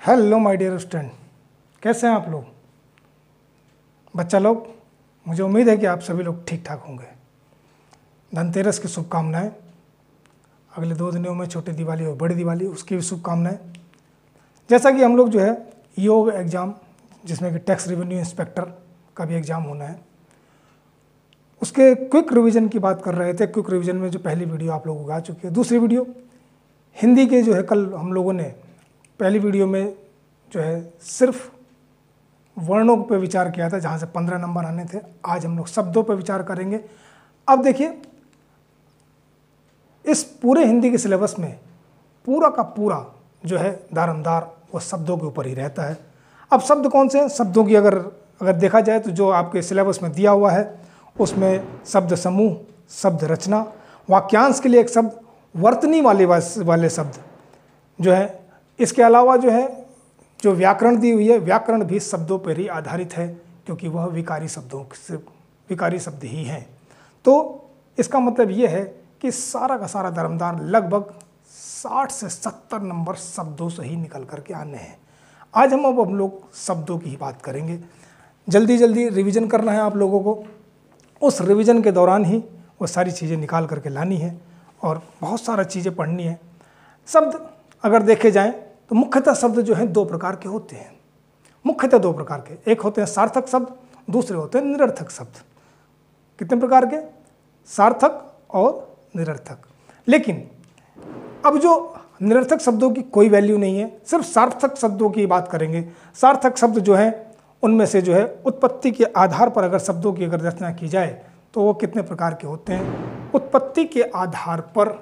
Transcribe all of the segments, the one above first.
Hello my dear student, कैसे हैं आप लोग? बच्चा लोग, मुझे उम्मीद है कि आप सभी लोग ठीक ठाक होंगे। धनतेरस की शुभकामनाएं। अगले 2 दिनों में छोटी दिवाली और बड़ी दिवाली, उसकी भी शुभकामनाएं। जैसा कि हम लोग जो है योग एग्ज़ाम, जिसमें कि टैक्स रेवेन्यू इंस्पेक्टर का भी एग्ज़ाम होना है, उसके क्विक रिवीजन की बात कर रहे थे। क्विक रिवीजन में जो पहली वीडियो आप लोगों को आ चुकी है, दूसरी वीडियो हिंदी के जो है कल हम लोगों ने पहली वीडियो में जो है सिर्फ वर्णों पे विचार किया था, जहाँ से 15 नंबर आने थे। आज हम लोग शब्दों पे विचार करेंगे। अब देखिए, इस पूरे हिंदी के सिलेबस में पूरा का पूरा जो है दारोमदार वो शब्दों के ऊपर ही रहता है। अब शब्द कौन से हैं? शब्दों की अगर देखा जाए तो जो आपके सिलेबस में दिया हुआ है उसमें शब्द समूह, शब्द रचना, वाक्यांश के लिए एक शब्द, वर्तनी वाले शब्द जो है। इसके अलावा जो है जो व्याकरण दी हुई है, व्याकरण भी शब्दों पर ही आधारित है, क्योंकि वह विकारी शब्द ही हैं। तो इसका मतलब ये है कि सारा का सारा दारोमदार लगभग 60 से 70 नंबर शब्दों से ही निकल करके आने हैं। आज हम लोग शब्दों की ही बात करेंगे। जल्दी जल्दी रिवीजन करना है आप लोगों को। उस रिवीजन के दौरान ही वो सारी चीज़ें निकाल करके लानी है और बहुत सारा चीज़ें पढ़नी है। शब्द अगर देखे जाएं तो मुख्यतः शब्द जो हैं 2 प्रकार के होते हैं। मुख्यतः 2 प्रकार के, एक होते हैं सार्थक शब्द, दूसरे होते हैं निरर्थक शब्द। कितने प्रकार के? सार्थक और निरर्थक। लेकिन अब जो निरर्थक शब्दों की कोई वैल्यू नहीं है, सिर्फ सार्थक शब्दों की बात करेंगे। सार्थक शब्द जो हैं उनमें से जो है उत्पत्ति के आधार पर अगर शब्दों की अगर रचना की जाए तो वो कितने प्रकार के होते हैं? उत्पत्ति के आधार पर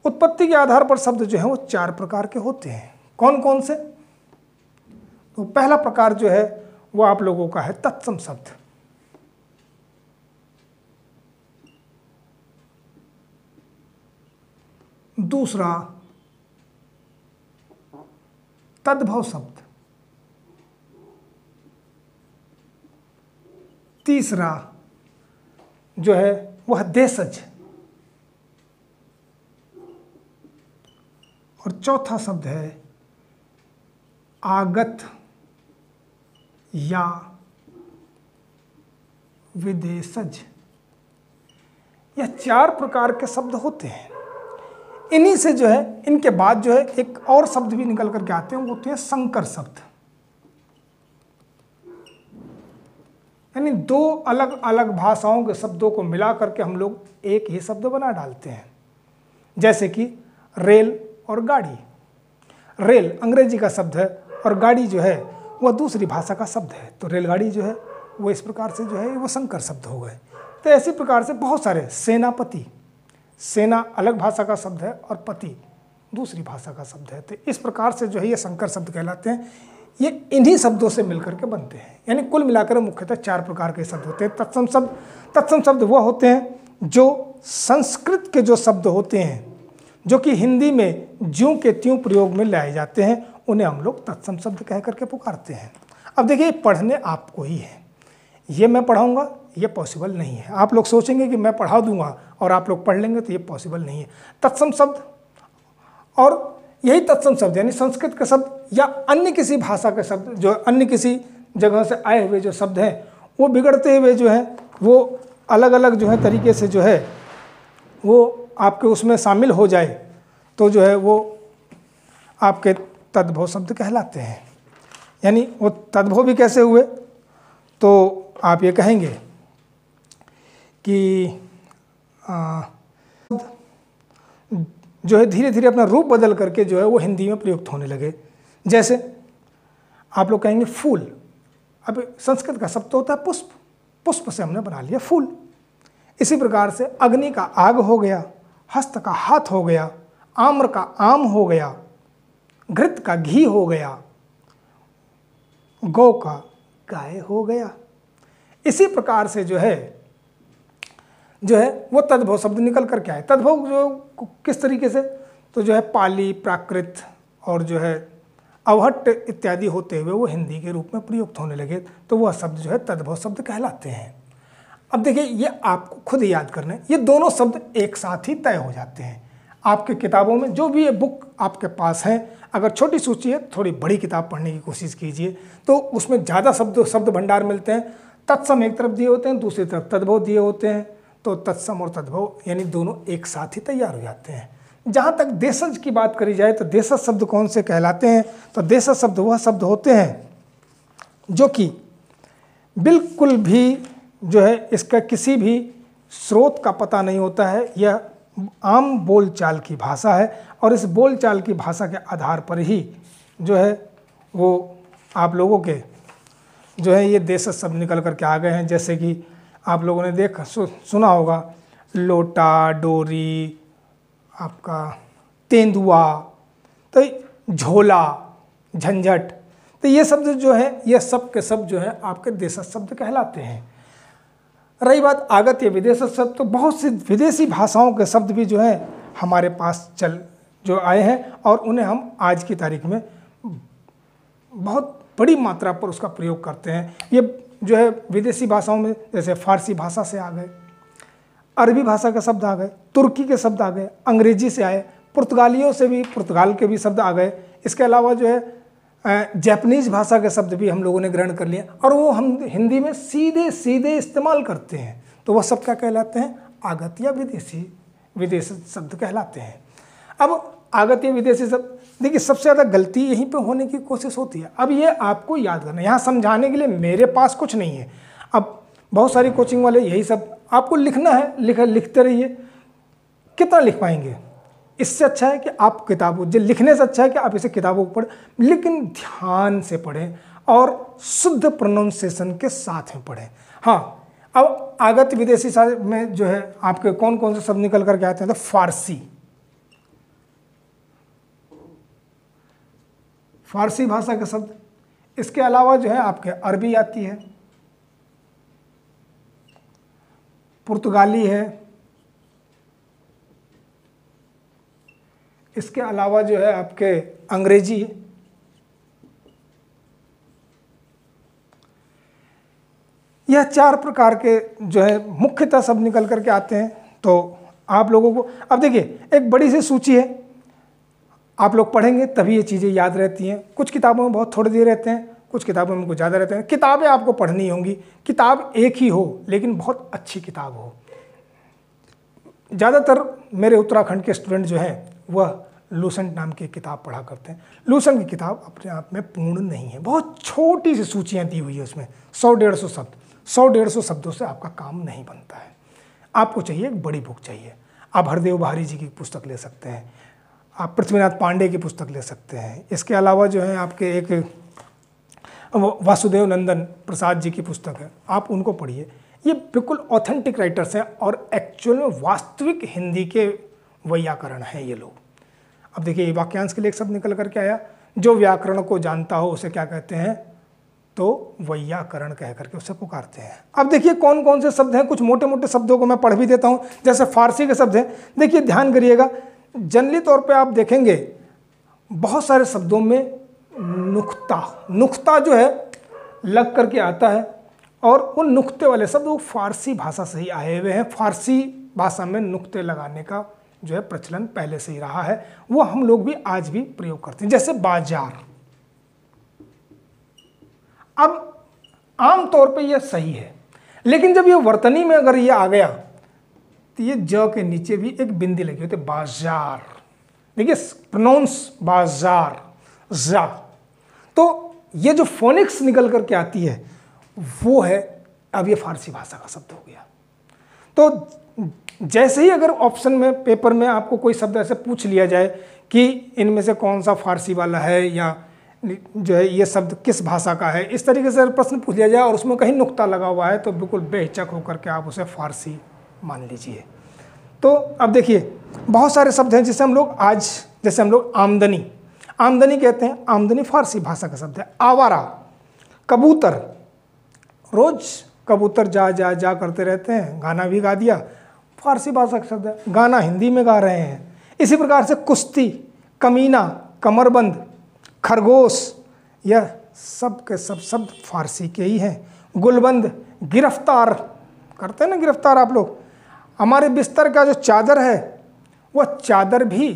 उत्पत्ति के आधार पर शब्द जो है वो 4 प्रकार के होते हैं। कौन कौन से? तो पहला प्रकार जो है वो आप लोगों का है तत्सम शब्द। दूसरा तद्भव शब्द। तीसरा जो है वह देशज। और चौथा शब्द है आगत या विदेशज। यह 4 प्रकार के शब्द होते हैं। इन्हीं से जो है, इनके बाद जो है एक और शब्द भी निकल करके आते हैं, वो होते हैं संकर शब्द। यानी 2 अलग अलग भाषाओं के शब्दों को मिला करके हम लोग एक ही शब्द बना डालते हैं। जैसे कि रेल और गाड़ी। रेल अंग्रेजी का शब्द है और गाड़ी जो है वह दूसरी भाषा का शब्द है, तो रेलगाड़ी जो है वो इस प्रकार से जो है वो संकर शब्द हो गए। तो ऐसी प्रकार से बहुत सारे, सेनापति, सेना अलग भाषा का शब्द है और पति दूसरी भाषा का शब्द है। तो इस प्रकार से जो है ये संकर शब्द कहलाते हैं। ये इन्हीं शब्दों से मिलकर के बनते हैं। यानी कुल मिलाकर मुख्यतः 4 प्रकार के शब्द होते हैं। तत्सम शब्द वो होते हैं जो संस्कृत के जो शब्द होते हैं, जो कि हिंदी में ज्यों के त्यों प्रयोग में लाए जाते हैं, उन्हें हम लोग तत्सम शब्द कह करके पुकारते हैं। अब देखिए, पढ़ने आपको ही है। ये मैं पढ़ाऊँगा ये पॉसिबल नहीं है। आप लोग सोचेंगे कि मैं पढ़ा दूंगा और आप लोग पढ़ लेंगे, तो ये पॉसिबल नहीं है। तत्सम शब्द, और यही तत्सम शब्द यानी संस्कृत के शब्द या अन्य किसी भाषा के शब्द, जो अन्य किसी जगह से आए हुए जो शब्द हैं, वो बिगड़ते हुए जो हैं वो अलग अलग जो है तरीके से जो है वो आपके उसमें शामिल हो जाए, तो जो है वो आपके तद्भव शब्द कहलाते हैं। यानी वो तद्भव भी कैसे हुए? तो आप ये कहेंगे कि जो है धीरे धीरे अपना रूप बदल करके जो है वो हिंदी में प्रयुक्त होने लगे। जैसे आप लोग कहेंगे फूल। अब संस्कृत का शब्द होता है पुष्प, पुष्प से हमने बना लिया फूल। इसी प्रकार से अग्नि का आग हो गया, हस्त का हाथ हो गया, आम्र का आम हो गया, घृत का घी हो गया, गौ का गाय हो गया। इसी प्रकार से जो है वो तद्भव शब्द निकल कर के आए। तद्भव जो किस तरीके से? तो जो है पाली, प्राकृत और जो है अवहट्ट इत्यादि होते हुए वो हिंदी के रूप में प्रयुक्त होने लगे, तो वह शब्द जो है तद्भव शब्द कहलाते हैं। अब देखिए, ये आपको खुद ही याद करना है, ये दोनों शब्द एक साथ ही तय हो जाते हैं। आपके किताबों में जो भी ये बुक आपके पास है, अगर छोटी सूची है, थोड़ी बड़ी किताब पढ़ने की कोशिश कीजिए, तो उसमें ज़्यादा शब्द भंडार मिलते हैं। तत्सम एक तरफ दिए होते हैं, दूसरी तरफ तद्भव दिए होते हैं, तो तत्सम और तद्भव यानी दोनों एक साथ ही तैयार हो जाते हैं। जहाँ तक देशज की बात करी जाए तो देशज शब्द कौन से कहलाते हैं, तो देशज शब्द वह शब्द होते हैं जो कि बिल्कुल भी जो है इसका किसी भी स्रोत का पता नहीं होता है, यह आम बोलचाल की भाषा है और इस बोलचाल की भाषा के आधार पर ही जो है वो आप लोगों के जो है ये देशज शब्द निकल कर के आ गए हैं। जैसे कि आप लोगों ने सुना होगा लोटा, डोरी, आपका तेंदुआ, तो झोला, झंझट, तो ये शब्द जो है ये सब के सब जो है आपके देशज शब्द कहलाते हैं। रही बात आगत या विदेशज शब्द, तो बहुत सी विदेशी भाषाओं के शब्द भी जो है हमारे पास जो आए हैं और उन्हें हम आज की तारीख में बहुत बड़ी मात्रा पर उसका प्रयोग करते हैं। ये जो है विदेशी भाषाओं में जैसे फारसी भाषा से आ गए, अरबी भाषा के शब्द आ गए, तुर्की के शब्द आ गए, अंग्रेजी से आए, पुर्तगालियों से भी पुर्तगाल के भी शब्द आ गए। इसके अलावा जो है जापानीज भाषा के शब्द भी हम लोगों ने ग्रहण कर लिए और वो हम हिंदी में सीधे सीधे इस्तेमाल करते हैं, तो वह सब क्या कहलाते हैं, आगत या विदेशी शब्द कहलाते हैं। अब आगत या विदेशी शब्द, देखिए सबसे ज़्यादा गलती यहीं पे होने की कोशिश होती है। अब ये आपको याद करना है, यहाँ समझाने के लिए मेरे पास कुछ नहीं है। अब बहुत सारी कोचिंग वाले यही सब आपको लिखना है, लिखते रहिए, कितना लिख पाएंगे। इससे अच्छा है कि आप किताबों, जो लिखने से अच्छा है कि आप इसे किताबों को पढ़ें, लेकिन ध्यान से पढ़ें और शुद्ध प्रोनाउंसिएशन के साथ में पढ़ें। हाँ, अब आगत विदेशी में जो है आपके कौन कौन से शब्द निकल करके आते हैं, तो फारसी भाषा के शब्द, इसके अलावा जो है आपके अरबी आती है, पुर्तगाली है, इसके अलावा जो है आपके अंग्रेजी, यह 4 प्रकार के जो है मुख्यतः शब्द निकल करके आते हैं। तो आप लोगों को अब देखिए एक बड़ी सी सूची है, आप लोग पढ़ेंगे तभी ये चीज़ें याद रहती हैं। कुछ किताबों में बहुत थोड़े दिए रहते हैं, कुछ किताबों में कुछ ज़्यादा रहते हैं। किताबें आपको पढ़नी होंगी, किताब एक ही हो लेकिन बहुत अच्छी किताब हो। ज़्यादातर मेरे उत्तराखंड के स्टूडेंट जो हैं वह लूसेंट नाम की किताब पढ़ा करते हैं। लूसेंट की किताब अपने आप में पूर्ण नहीं है, बहुत छोटी सी सूचियाँ दी हुई है उसमें, 100-150 शब्द, 100-150 शब्दों से आपका काम नहीं बनता है। आपको चाहिए एक बड़ी बुक चाहिए। आप हरदेव बहारी जी की पुस्तक ले सकते हैं, आप पृथ्वीनाथ पांडे की पुस्तक ले सकते हैं। इसके अलावा जो है आपके एक वासुदेव नंदन प्रसाद जी की पुस्तक है, आप उनको पढ़िए। ये बिल्कुल ऑथेंटिक राइटर्स हैं और एक्चुअल में वास्तविक हिंदी के वैयाकरण हैं ये लोग। अब देखिए वाक्यांश के लिए एक शब्द निकल करके आया, जो व्याकरण को जानता हो उसे क्या कहते हैं, तो वैयाकरण कह करके उसे पुकारते हैं। अब देखिए कौन कौन से शब्द हैं, कुछ मोटे मोटे शब्दों को मैं पढ़ भी देता हूँ। जैसे फारसी के शब्द हैं, देखिए ध्यान करिएगा, जनरली तौर पे आप देखेंगे बहुत सारे शब्दों में नुक्ता जो है लग करके आता है और वो नुक्ते वाले शब्द वो फारसी भाषा से ही आए हुए हैं। फारसी भाषा में नुक्ते लगाने का जो है प्रचलन पहले से ही रहा है, वो हम लोग भी आज भी प्रयोग करते हैं। जैसे बाजार, अब आम तौर पे ये सही है, लेकिन जब ये वर्तनी में अगर ये आ गया तो ये ज के नीचे भी एक बिंदी लगी होती है, बाजार। देखिए प्रोनाउंस बाजार, जा, तो ये जो फोनिक्स निकल करके आती है वो है, अब ये फारसी भाषा का शब्द हो गया। तो जैसे ही अगर ऑप्शन में पेपर में आपको कोई शब्द ऐसे पूछ लिया जाए कि इनमें से कौन सा फारसी वाला है या जो है ये शब्द किस भाषा का है, इस तरीके से प्रश्न पूछ लिया जाए और उसमें कहीं नुक्ता लगा हुआ है तो बिल्कुल बेहिचक होकर के आप उसे फारसी मान लीजिए। तो अब देखिए बहुत सारे शब्द हैं जिसे हम लोग आज, जैसे हम लोग आमदनी कहते हैं, आमदनी फारसी भाषा का शब्द है। आवारा, कबूतर, रोज कबूतर जा जा जा करते रहते हैं, गाना भी गा दिया, फारसी भाषा का शब्द है, गाना हिंदी में गा रहे हैं। इसी प्रकार से कुश्ती, कमीना, कमरबंद, खरगोश, यह सब के सब शब्द फारसी के ही हैं। गुलबंद, गिरफ्तार, करते हैं ना गिरफ्तार आप लोग। हमारे बिस्तर का जो चादर है वह चादर भी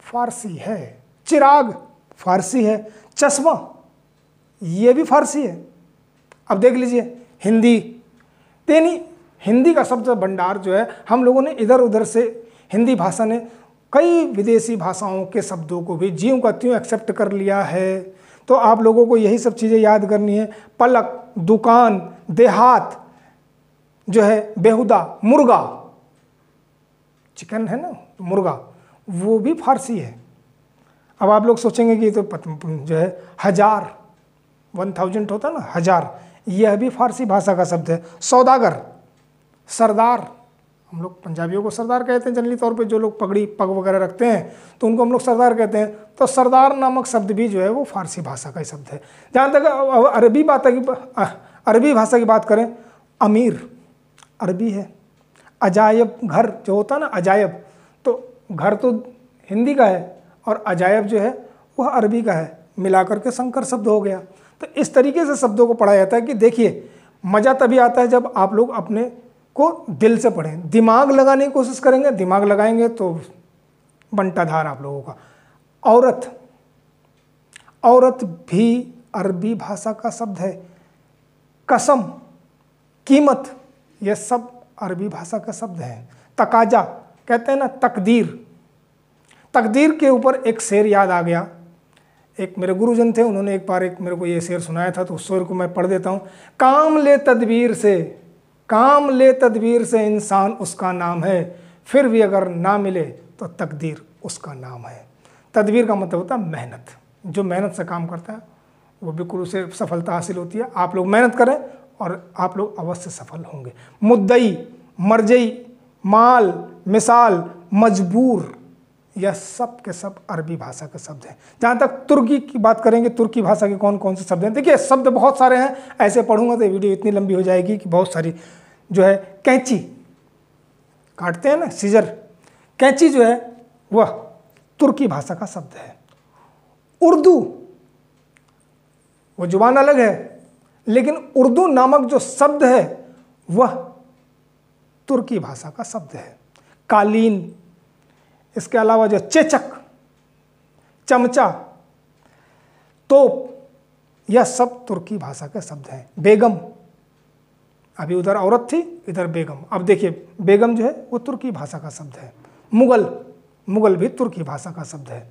फारसी है। चिराग फारसी है। चश्मा ये भी फारसी है। अब देख लीजिए हिंदी, यानी हिंदी का शब्द भंडार जो है हम लोगों ने इधर उधर से, हिंदी भाषा ने कई विदेशी भाषाओं के शब्दों को भी ज्यों का त्यों एक्सेप्ट कर लिया है। तो आप लोगों को यही सब चीज़ें याद करनी है। पलक, दुकान, देहात जो है, बेहुदा, मुर्गा, चिकन है ना मुर्गा, वो भी फारसी है। अब आप लोग सोचेंगे कि तो जो है 1000, 1000 होता है ना 1000, यह भी फारसी भाषा का शब्द है। सौदागर, सरदार, हम लोग पंजाबियों को सरदार कहते हैं जनरली तौर पे, जो लोग पगड़ी पग वगैरह रखते हैं तो उनको हम लोग सरदार कहते हैं। तो सरदार नामक शब्द भी जो है वो फारसी भाषा का ही शब्द है। जहाँ तक अरबी भाषा की बात करें, अमीर अरबी है। अजायब, घर जो होता है ना अजायब, तो घर तो हिंदी का है और अजायब जो है वह अरबी का है, मिलाकर के संकर शब्द हो गया। तो इस तरीके से शब्दों को पढ़ा जाता है कि देखिए मज़ा तभी आता है जब आप लोग अपने को दिल से पढ़ें, दिमाग लगाने की कोशिश करेंगे, दिमाग लगाएंगे तो बंटाधार आप लोगों का। औरत, औरत भी अरबी भाषा का शब्द है। कसम, कीमत, ये सब अरबी भाषा का शब्द है। तकाजा, कहते हैं ना तकदीर, तकदीर के ऊपर एक शेर याद आ गया। एक मेरे गुरुजन थे, उन्होंने एक बार एक मेरे को ये शेर सुनाया था, तो उस शेर को मैं पढ़ देता हूँ। काम ले तदबीर से, काम ले तदबीर से इंसान उसका नाम है, फिर भी अगर ना मिले तो तकदीर उसका नाम है। तदबीर का मतलब होता है मेहनत, जो मेहनत से काम करता है वो बिल्कुल उसे सफलता हासिल होती है। आप लोग मेहनत करें और आप लोग अवश्य सफल होंगे। मुद्दई, मरजई, माल, मिसाल, मजबूर, यह सब के सब अरबी भाषा के शब्द हैं। जहाँ तक तुर्की की बात करेंगे, तुर्की भाषा के कौन कौन से शब्द हैं, देखिए शब्द बहुत सारे हैं, ऐसे पढ़ूंगा तो वीडियो इतनी लंबी हो जाएगी कि बहुत सारी जो है। कैंची, काटते हैं ना सीजर, कैंची जो है वह तुर्की भाषा का शब्द है। उर्दू, वो जुबान अलग है, लेकिन उर्दू नामक जो शब्द है वह तुर्की भाषा का शब्द है। कालीन, इसके अलावा जो चेचक, चमचा, तोप, यह सब तुर्की भाषा के शब्द हैं। बेगम, अभी उधर औरत थी, इधर बेगम। अब देखिए बेगम जो है वो तुर्की भाषा का शब्द है। मुगल, मुगल भी तुर्की भाषा का शब्द है।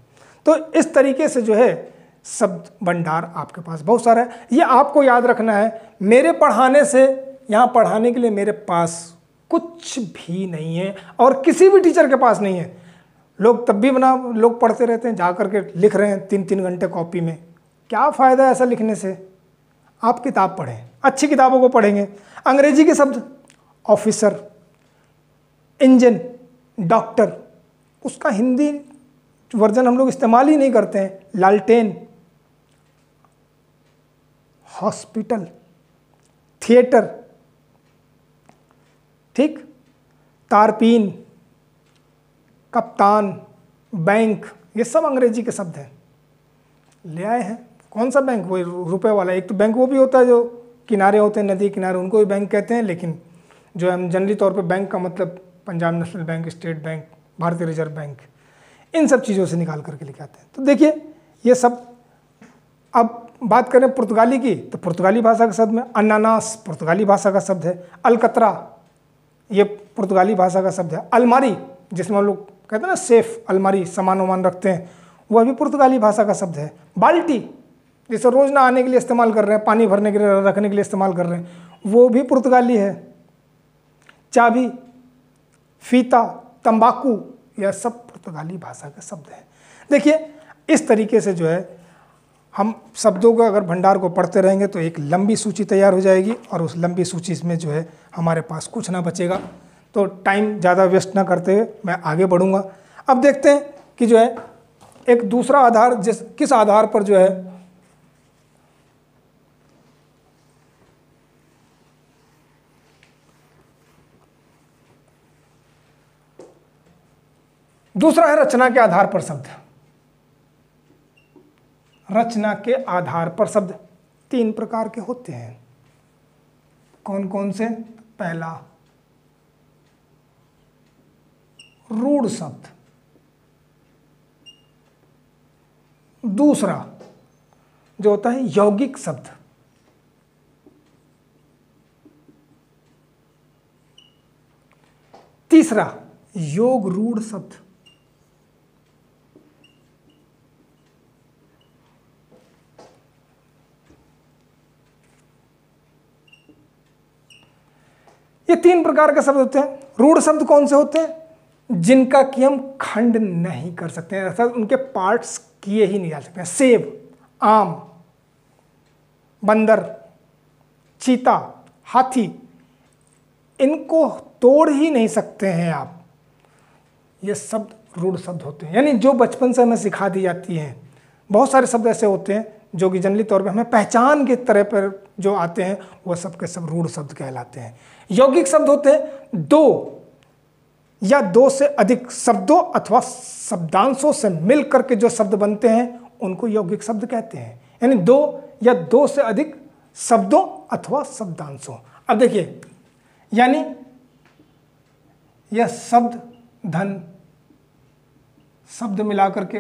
तो इस तरीके से जो है शब्द भंडार आपके पास बहुत सारा है। ये आपको याद रखना है। मेरे पढ़ाने से, यहाँ पढ़ाने के लिए मेरे पास कुछ भी नहीं है और किसी भी टीचर के पास नहीं है। लोग तब भी लोग पढ़ते रहते हैं, जा करके लिख रहे हैं 3-3 घंटे कॉपी में। क्या फ़ायदा है ऐसा लिखने से? आप किताब पढ़ें, अच्छी किताबों को पढ़ेंगे। अंग्रेजी के शब्द, ऑफिसर, इंजन, डॉक्टर, उसका हिंदी वर्जन हम लोग इस्तेमाल ही नहीं करते हैं। लालटेन, हॉस्पिटल, थिएटर, ठीक, तारपीन, कप्तान, बैंक, ये सब अंग्रेजी के शब्द हैं। ले आए हैं। कौन सा बैंक? वो रुपए वाला। एक तो बैंक वो भी होता है जो किनारे होते हैं, नदी किनारे, उनको भी बैंक कहते हैं। लेकिन जो हम जनरली तौर पे बैंक का मतलब Punjab national bank, state bank, भारतीय रिजर्व बैंक, इन सब चीज़ों से निकाल करके लेके आते हैं। तो देखिए ये सब। अब बात करें पुर्तगाली की, तो पुर्तगाली भाषा के शब्द में अनानास पुर्तगाली भाषा का शब्द है। अलकतरा, ये पुर्तगाली भाषा का शब्द है। अलमारी, जिसमें हम लोग कहते हैं ना सेफ, अलमारी सामान वामान रखते हैं, वह भी पुर्तगाली भाषा का शब्द है। बाल्टी, जिसे रोज ना आने के लिए इस्तेमाल कर रहे हैं, पानी भरने के लिए, रखने के लिए इस्तेमाल कर रहे हैं, वो भी पुर्तगाली है। चाबी, फीता, तंबाकू, यह सब पुर्तगाली भाषा के शब्द हैं। देखिए इस तरीके से जो है हम शब्दों का अगर भंडार को पढ़ते रहेंगे तो एक लंबी सूची तैयार हो जाएगी और उस लंबी सूची में जो है हमारे पास कुछ ना बचेगा। तो टाइम ज़्यादा वेस्ट ना करते हुए मैं आगे बढ़ूंगा। अब देखते हैं कि जो है एक दूसरा आधार, किस आधार पर जो है दूसरा है रचना के आधार पर शब्द। रचना के आधार पर शब्द 3 प्रकार के होते हैं। कौन कौन से? पहला रूढ़ शब्द, दूसरा जो होता है यौगिक शब्द, तीसरा योग रूढ़ शब्द। ये 3 प्रकार के शब्द होते हैं। रूढ़ शब्द कौन से होते हैं? जिनका कि हम खंड नहीं कर सकते हैं, अर्थात उनके पार्ट्स किए ही नहीं जा सकते हैं। सेब, आम, बंदर, चीता, हाथी, इनको तोड़ ही नहीं सकते हैं आप। ये शब्द रूढ़ शब्द होते हैं, यानी जो बचपन से हमें सिखा दी जाती हैं। बहुत सारे शब्द ऐसे होते हैं जो कि जनरली तौर पे हमें पहचान के तरह पर जो आते हैं, वह सब के सब रूढ़ शब्द कहलाते हैं। यौगिक शब्द होते हैं 2 या 2 से अधिक शब्दों अथवा शब्दांशों से मिल करके जो शब्द बनते हैं उनको यौगिक शब्द कहते हैं, यानी 2 या 2 से अधिक शब्दों अथवा शब्दांशों। अब देखिए, यानी यह शब्द धन शब्द मिला करके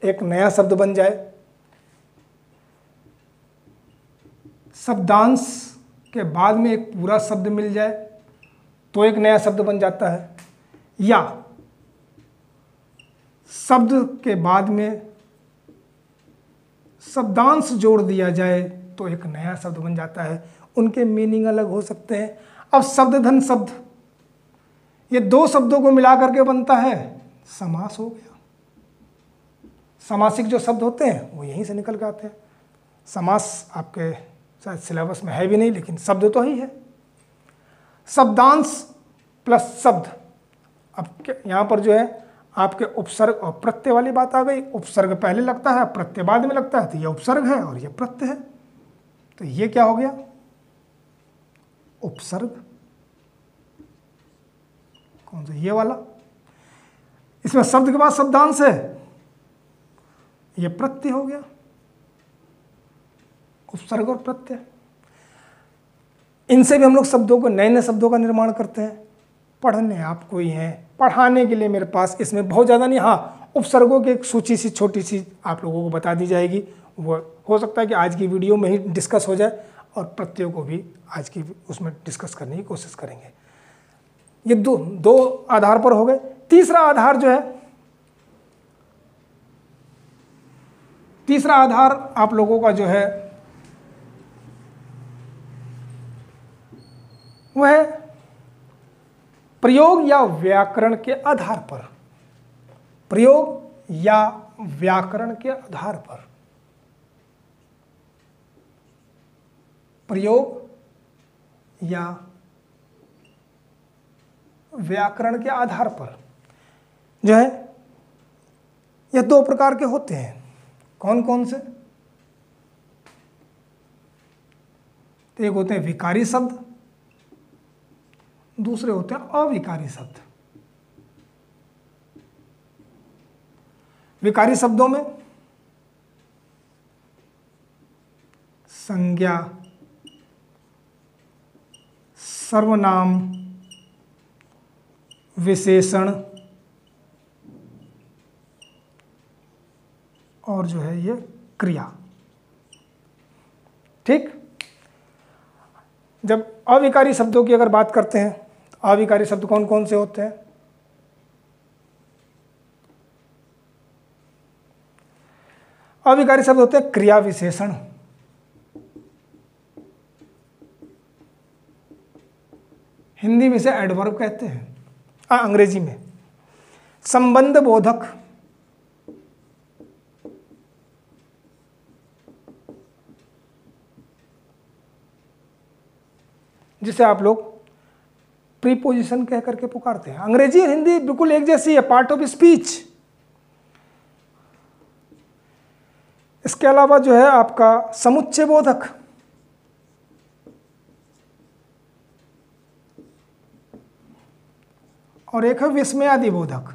एक नया शब्द बन जाए, शब्दांश के बाद में एक पूरा शब्द मिल जाए तो एक नया शब्द बन जाता है, या शब्द के बाद में शब्दांश जोड़ दिया जाए तो एक नया शब्द बन जाता है। उनके मीनिंग अलग हो सकते हैं। अब शब्द धन शब्द, ये 2 शब्दों को मिला करके बनता है समास हो गया। समासिक जो शब्द होते हैं वो यहीं से निकल के आते हैं। समास आपके शायद सिलेबस में है भी नहीं, लेकिन शब्द तो ही है। शब्दांश प्लस शब्द, अब यहाँ पर जो है आपके उपसर्ग और प्रत्यय वाली बात आ गई। उपसर्ग पहले लगता है, प्रत्यय बाद में लगता है, तो ये उपसर्ग है और ये प्रत्यय है। तो ये क्या हो गया? उपसर्ग। कौन सा? ये वाला। इसमें शब्द के बाद शब्दांश है, ये प्रत्यय हो गया। उपसर्ग और प्रत्यय, इनसे भी हम लोग शब्दों को, नए नए शब्दों का निर्माण करते हैं। पढ़ने आपको ही है, पढ़ाने के लिए मेरे पास इसमें बहुत ज़्यादा नहीं, हाँ उपसर्गों की एक सूची सी छोटी सी आप लोगों को बता दी जाएगी। वो हो सकता है कि आज की वीडियो में ही डिस्कस हो जाए, और प्रत्ययों को भी आज की उसमें डिस्कस करने की कोशिश करेंगे। ये दो आधार पर हो गए। तीसरा आधार जो है, तीसरा आधार आप लोगों का जो है वह है प्रयोग या व्याकरण के आधार पर। प्रयोग या व्याकरण के आधार पर। प्रयोग या व्याकरण के आधार पर जो है यह 2 प्रकार के होते हैं। कौन कौन से? एक होते हैं विकारी शब्द, दूसरे होते हैं अविकारी शब्द। विकारी शब्दों में संज्ञा, सर्वनाम, विशेषण और जो है ये क्रिया। ठीक। जब अविकारी शब्दों की अगर बात करते हैं, तो अविकारी शब्द कौन कौन से होते हैं? अविकारी शब्द होते हैं क्रिया विशेषण, हिंदी में से एडवर्ब कहते हैं, अंग्रेजी में संबंध बोधक, जिसे आप लोग प्रीपोजिशन कह करके पुकारते हैं। अंग्रेजी और हिंदी बिल्कुल एक जैसी है, पार्ट ऑफ स्पीच। इसके अलावा जो है आपका समुच्चय बोधक, और एक है विस्मयादि बोधक।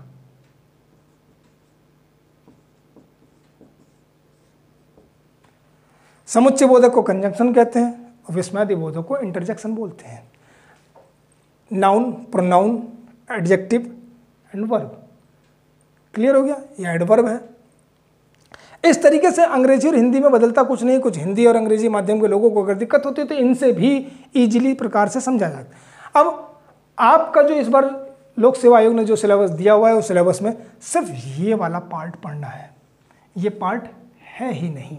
समुच्चय बोधक को कंजंक्शन कहते हैं और विस्मयादि बोधक को इंटरजेक्शन बोलते हैं। Noun, pronoun, adjective and verb. Clear हो गया? ये एडवर्ब है। इस तरीके से अंग्रेजी और हिंदी में बदलता कुछ नहीं। कुछ हिंदी और अंग्रेजी माध्यम के लोगों को अगर दिक्कत होती है तो इनसे भी इजीली प्रकार से समझा जाता है। अब आपका जो इस बार लोक सेवा आयोग ने जो सिलेबस दिया हुआ है उस सिलेबस में सिर्फ ये वाला पार्ट पढ़ना है, ये पार्ट है ही नहीं,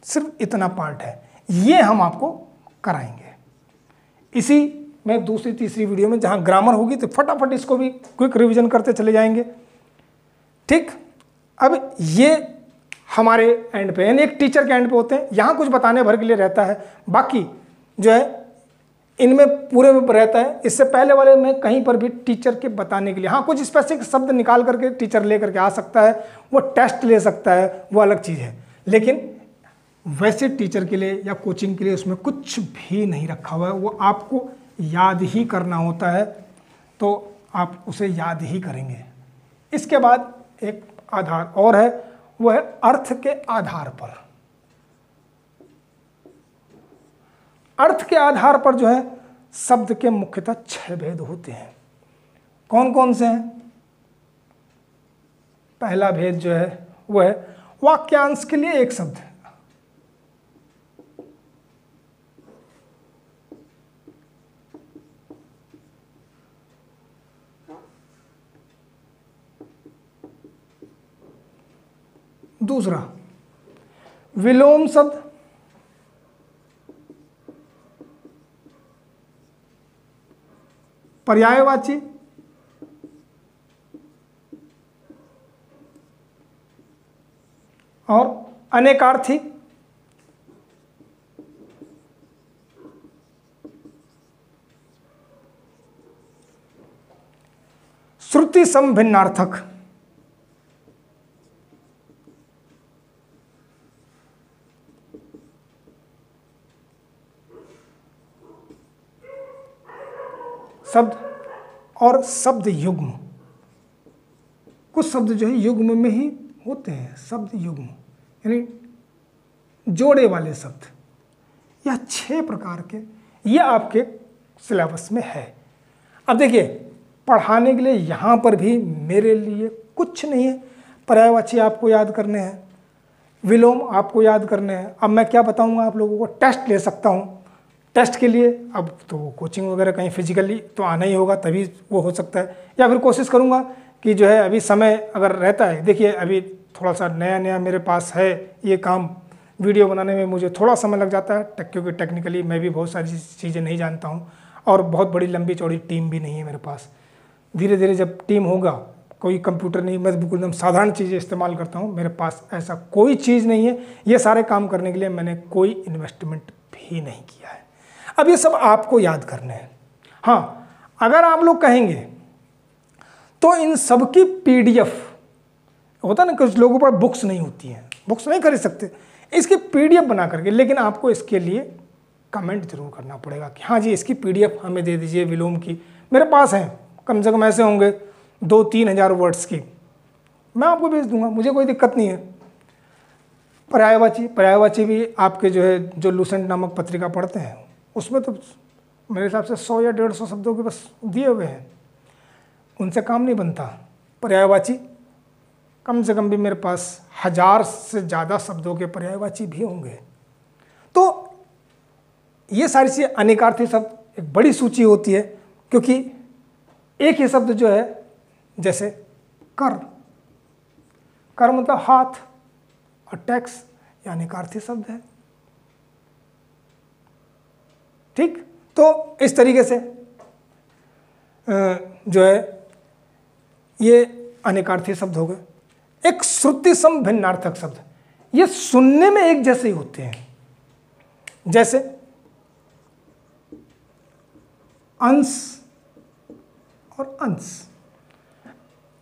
सिर्फ इतना पार्ट है, ये हम आपको कराएंगे। इसी में दूसरी तीसरी वीडियो में जहां ग्रामर होगी तो फटाफट इसको भी क्विक रिवीजन करते चले जाएंगे। ठीक, अब ये हमारे एंड पे, यानी एक टीचर के एंड पे होते हैं। यहाँ कुछ बताने भर के लिए रहता है, बाकी जो है इनमें पूरे में रहता है। इससे पहले वाले में कहीं पर भी टीचर के बताने के लिए, हाँ कुछ स्पेसिफिक शब्द निकाल करके टीचर ले करके आ सकता है, वो टेस्ट ले सकता है, वो अलग चीज़ है। लेकिन वैसे टीचर के लिए या कोचिंग के लिए उसमें कुछ भी नहीं रखा हुआ है, वो आपको याद ही करना होता है, तो आप उसे याद ही करेंगे। इसके बाद एक आधार और है, वो है अर्थ के आधार पर। अर्थ के आधार पर जो है शब्द के मुख्यतः 6 भेद होते हैं। कौन कौन से हैं? पहला भेद जो है वो है वाक्यांश के लिए एक शब्द। दूसरा विलोम शब्द। पर्यायवाची, और अनेकार्थी। श्रुति सम भिन्नार्थक। शब्द और शब्द युग्म। कुछ शब्द जो है युग्म में ही होते हैं, शब्द युग्म यानी जोड़े वाले शब्द। यह 6 प्रकार के ये आपके सिलेबस में है। अब देखिए, पढ़ाने के लिए यहाँ पर भी मेरे लिए कुछ नहीं है। पर्यायवाची आपको याद करने हैं, विलोम आपको याद करने हैं। अब मैं क्या बताऊँगा आप लोगों को? टेस्ट ले सकता हूँ। टेस्ट के लिए अब तो कोचिंग वगैरह कहीं फिजिकली तो आना ही होगा, तभी वो हो सकता है। या फिर कोशिश करूँगा कि जो है अभी समय अगर रहता है, देखिए अभी थोड़ा सा नया नया मेरे पास है ये काम, वीडियो बनाने में मुझे थोड़ा समय लग जाता है क्योंकि टेक्निकली मैं भी बहुत सारी चीज़ें नहीं जानता हूँ और बहुत बड़ी लंबी चौड़ी टीम भी नहीं है मेरे पास। धीरे धीरे जब टीम होगा, कोई कंप्यूटर नहीं, मैं बिल्कुल एकदम साधारण चीज़ें इस्तेमाल करता हूँ, मेरे पास ऐसा कोई चीज़ नहीं है। ये सारे काम करने के लिए मैंने कोई इन्वेस्टमेंट भी नहीं किया है। अब ये सब आपको याद करने हैं। हाँ, अगर आप लोग कहेंगे तो इन सब की PDF होता ना, कुछ लोगों पर बुक्स नहीं होती हैं, बुक्स नहीं खरीद सकते, इसकी PDF बना करके, लेकिन आपको इसके लिए कमेंट जरूर करना पड़ेगा कि हाँ जी इसकी PDF हमें दे दीजिए विलोम की। मेरे पास हैं, कम से कम ऐसे होंगे 2-3 हज़ार वर्ड्स की, मैं आपको भेज दूंगा, मुझे कोई दिक्कत नहीं है। पर्यायवाची भी आपके जो है, जो लूसेंट नामक पत्रिका पढ़ते हैं उसमें तो मेरे हिसाब से 100 या 150 शब्दों के बस दिए हुए हैं, उनसे काम नहीं बनता। पर्यायवाची कम से कम भी मेरे पास 1000 से ज़्यादा शब्दों के पर्यायवाची भी होंगे। तो ये सारी चीज़ें, अनेकार्थी शब्द एक बड़ी सूची होती है, क्योंकि एक ही शब्द जो है, जैसे कर मतलब हाथ, और टैक्स या अनेकार्थी शब्द है। ठीक, तो इस तरीके से जो है ये अनेकार्थी शब्द हो गए। एक श्रुति सम भिन्नार्थक शब्द, ये सुनने में एक जैसे ही होते हैं, जैसे अंश और अंश,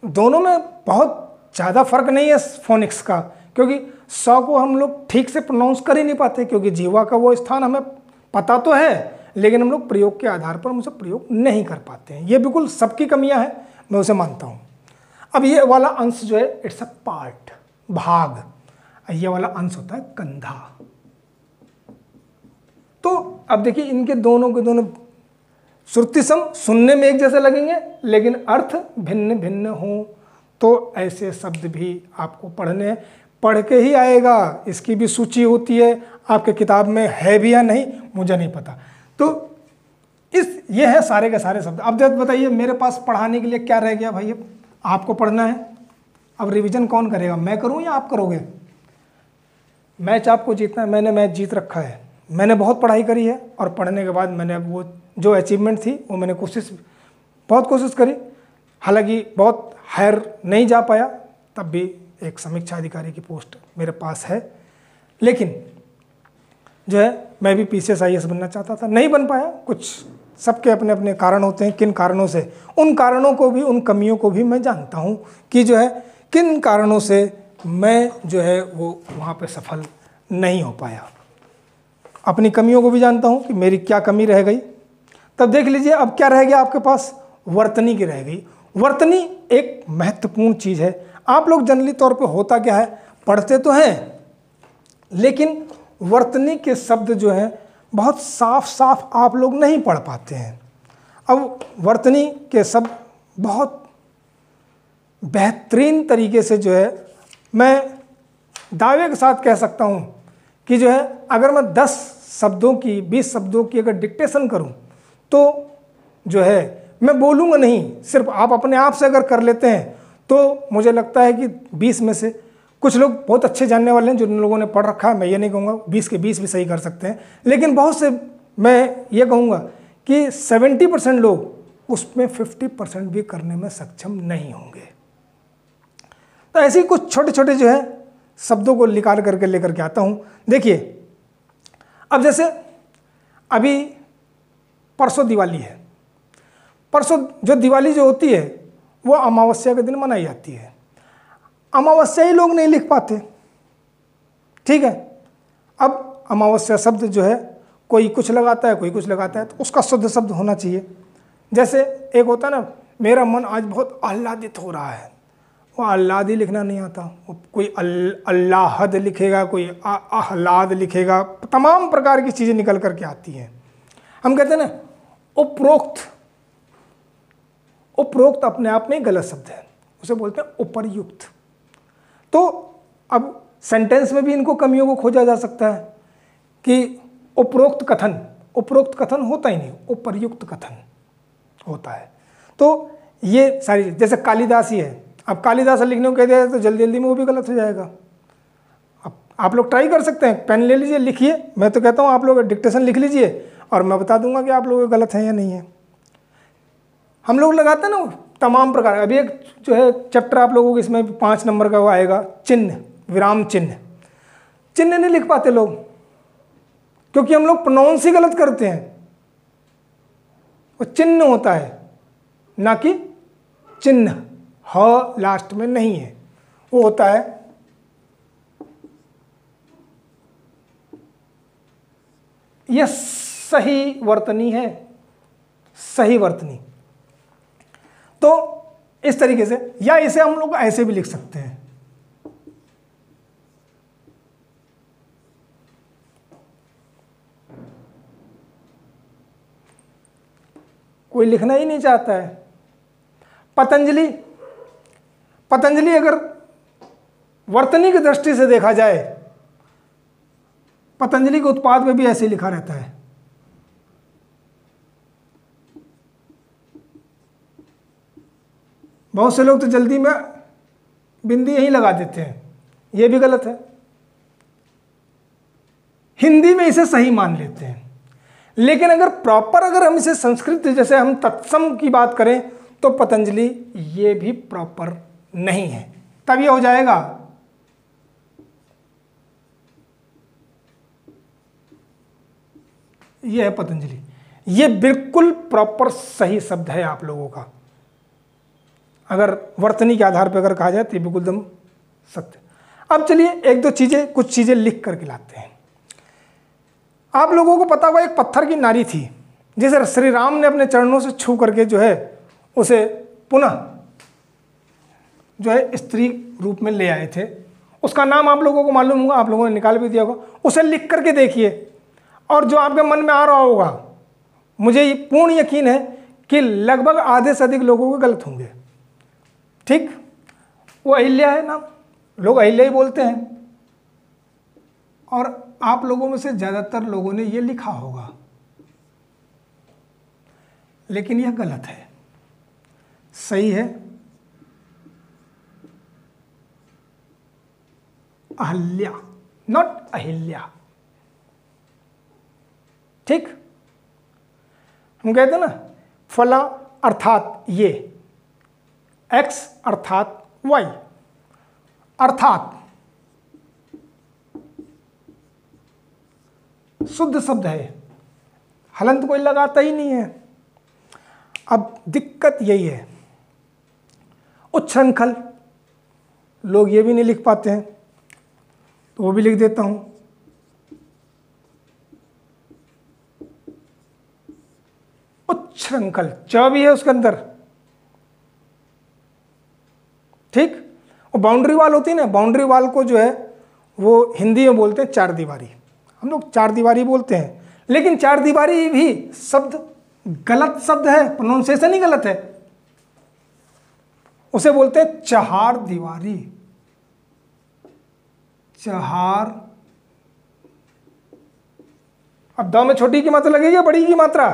दोनों में बहुत ज़्यादा फर्क नहीं है फोनिक्स का, क्योंकि स को हम लोग ठीक से प्रोनाउंस कर ही नहीं पाते, क्योंकि जीवा का वो स्थान हमें पता तो है, लेकिन हम लोग प्रयोग के आधार पर उसे प्रयोग नहीं कर पाते हैं। ये बिल्कुल सबकी कमियां हैं, मैं उसे मानता हूँ। अब ये वाला अंश जो है, इट्स अ पार्ट, भाग। ये वाला अंश होता है कंधा। तो अब देखिए इनके दोनों के दोनों श्रुति सम, सुनने में एक जैसे लगेंगे लेकिन अर्थ भिन्न भिन्न हो। तो ऐसे शब्द भी आपको पढ़ के ही आएगा। इसकी भी सूची होती है, आपके किताब में है भी या नहीं मुझे नहीं पता। तो ये है सारे के सारे शब्द। अब जब बताइए मेरे पास पढ़ाने के लिए क्या रह गया भाई? आपको पढ़ना है। अब रिवीजन कौन करेगा, मैं करूं या आप करोगे? मैच आपको जीतना है, मैंने मैच जीत रखा है। मैंने बहुत पढ़ाई करी है और पढ़ने के बाद मैंने वो जो अचीवमेंट थी वो मैंने बहुत कोशिश करी। हालांकि बहुत हायर नहीं जा पाया, तब भी एक समीक्षा अधिकारी की पोस्ट मेरे पास है। लेकिन जो है मैं भी PCS IAS बनना चाहता था, नहीं बन पाया। कुछ सबके अपने अपने कारण होते हैं, किन कारणों से, उन कारणों को भी, उन कमियों को भी मैं जानता हूँ कि जो है किन कारणों से मैं जो है वो वहाँ पे सफल नहीं हो पाया। अपनी कमियों को भी जानता हूँ कि मेरी क्या कमी रह गई। तब देख लीजिए अब क्या रह गया आपके पास, वर्तनी की रह गई। वर्तनी एक महत्वपूर्ण चीज़ है। आप लोग जनरली तौर पे होता क्या है, पढ़ते तो हैं लेकिन वर्तनी के शब्द जो हैं बहुत साफ साफ आप लोग नहीं पढ़ पाते हैं। अब वर्तनी के शब्द बहुत बेहतरीन तरीके से जो है मैं दावे के साथ कह सकता हूँ कि जो है अगर मैं 10 शब्दों की 20 शब्दों की अगर डिक्टेशन करूँ तो जो है मैं बोलूँगा नहीं। सिर्फ आप अपने आप से अगर कर लेते हैं तो मुझे लगता है कि 20 में से कुछ लोग बहुत अच्छे जानने वाले हैं, जिन लोगों ने पढ़ रखा है, मैं ये नहीं कहूँगा 20 के 20 भी सही कर सकते हैं, लेकिन बहुत से मैं ये कहूँगा कि 70% लोग उसमें 50% भी करने में सक्षम नहीं होंगे। तो ऐसे ही कुछ छोटे छोटे जो है शब्दों को निकाल करके लेकर के आता हूँ। देखिए अब जैसे अभी परसों दिवाली है। परसों जो दिवाली जो होती है वो अमावस्या के दिन मनाई जाती है। अमावस्या ही लोग नहीं लिख पाते, ठीक है। अब अमावस्या शब्द जो है कोई कुछ लगाता है, कोई कुछ लगाता है, तो उसका शुद्ध शब्द होना चाहिए। जैसे एक होता है ना, मेरा मन आज बहुत आह्लादित हो रहा है, वो आह्लादी लिखना नहीं आता, वो कोई अल्लाहद लिखेगा, कोई आह्लाद लिखेगा, तमाम प्रकार की चीज़ें निकल करके आती हैं। हम कहते हैं ना उपरोक्त अपने आप में गलत शब्द है, उसे बोलते हैं उपर्युक्त। तो अब सेंटेंस में भी इनको कमियों को खोजा जा सकता है कि उपरोक्त कथन होता ही नहीं, उपर्युक्त कथन होता है। तो ये सारी, जैसे कालिदासी है, अब कालिदास लिखने को कह दिया तो जल्दी जल्दी में वो भी गलत हो जाएगा। अब आप लोग ट्राई कर सकते हैं, पेन ले लीजिए, लिखिए। मैं तो कहता हूँ आप लोग डिक्टेशन लिख लीजिए और मैं बता दूंगा कि आप लोग गलत हैं या नहीं है। हम लोग लगाते हैं ना तमाम प्रकार। अभी एक जो है चैप्टर आप लोगों को इसमें 5 नंबर का वो आएगा, चिन्ह, विराम चिन्ह। चिन्ह नहीं लिख पाते लोग क्योंकि हम लोग प्रोनाउंस ही गलत करते हैं। वो चिन्ह होता है ना कि चिन्ह, ह लास्ट में नहीं है, वो होता है यह सही वर्तनी है, सही वर्तनी। तो इस तरीके से, या इसे हम लोग ऐसे भी लिख सकते हैं, कोई लिखना ही नहीं चाहता है। पतंजलि अगर वर्तनी की दृष्टि से देखा जाए, पतंजलि के उत्पाद में भी ऐसे लिखा रहता है। बहुत से लोग तो जल्दी में बिंदी यहीं लगा देते हैं, ये भी गलत है। हिंदी में इसे सही मान लेते हैं, लेकिन अगर हम इसे संस्कृत जैसे हम तत्सम की बात करें तो पतंजलि ये भी प्रॉपर नहीं है। तब ये हो जाएगा ये है पतंजलि, ये बिल्कुल प्रॉपर सही शब्द है आप लोगों का। अगर वर्तनी के आधार पर अगर कहा जाए तो बिल्कुल एकदम सत्य। अब चलिए एक दो चीजें, कुछ चीजें लिख करके लाते हैं। आप लोगों को पता होगा एक पत्थर की नारी थी जिसे श्री राम ने अपने चरणों से छू करके जो है उसे पुनः जो है स्त्री रूप में ले आए थे। उसका नाम आप लोगों को मालूम होगा, आप लोगों ने निकाल भी दिया होगा, उसे लिख करके देखिए और जो आपके मन में आ रहा होगा, मुझे पूर्ण यकीन है कि लगभग आधे से अधिक लोगों के गलत होंगे। ठीक, वो अहिल्या है नाम, लोग अहिल्या ही बोलते हैं, और आप लोगों में से ज़्यादातर लोगों ने ये लिखा होगा, लेकिन यह गलत है। सही है अहल्या, नॉट अहिल्या। ठीक, हम कहते हैं ना फला अर्थात ये, एक्स अर्थात वाई, अर्थात शुद्ध शब्द है, हलंत कोई लगाता ही नहीं है। अब दिक्कत यही है, उच्छृंखल लोग ये भी नहीं लिख पाते हैं, तो वो भी लिख देता हूं। उच्छृंखल च भी है उसके अंदर। ठीक, और बाउंड्री वाल होती है ना, बाउंड्री वाल को जो है वो हिंदी में बोलते हैं चार दीवारी, हम लोग चार दीवारी बोलते हैं, लेकिन चार दीवारी भी शब्द गलत शब्द है, प्रोनाउंसिएशन ही गलत है, उसे बोलते हैं चहार दीवारी। चहार, अब द में छोटी की मात्रा लगेगी या बड़ी की मात्रा?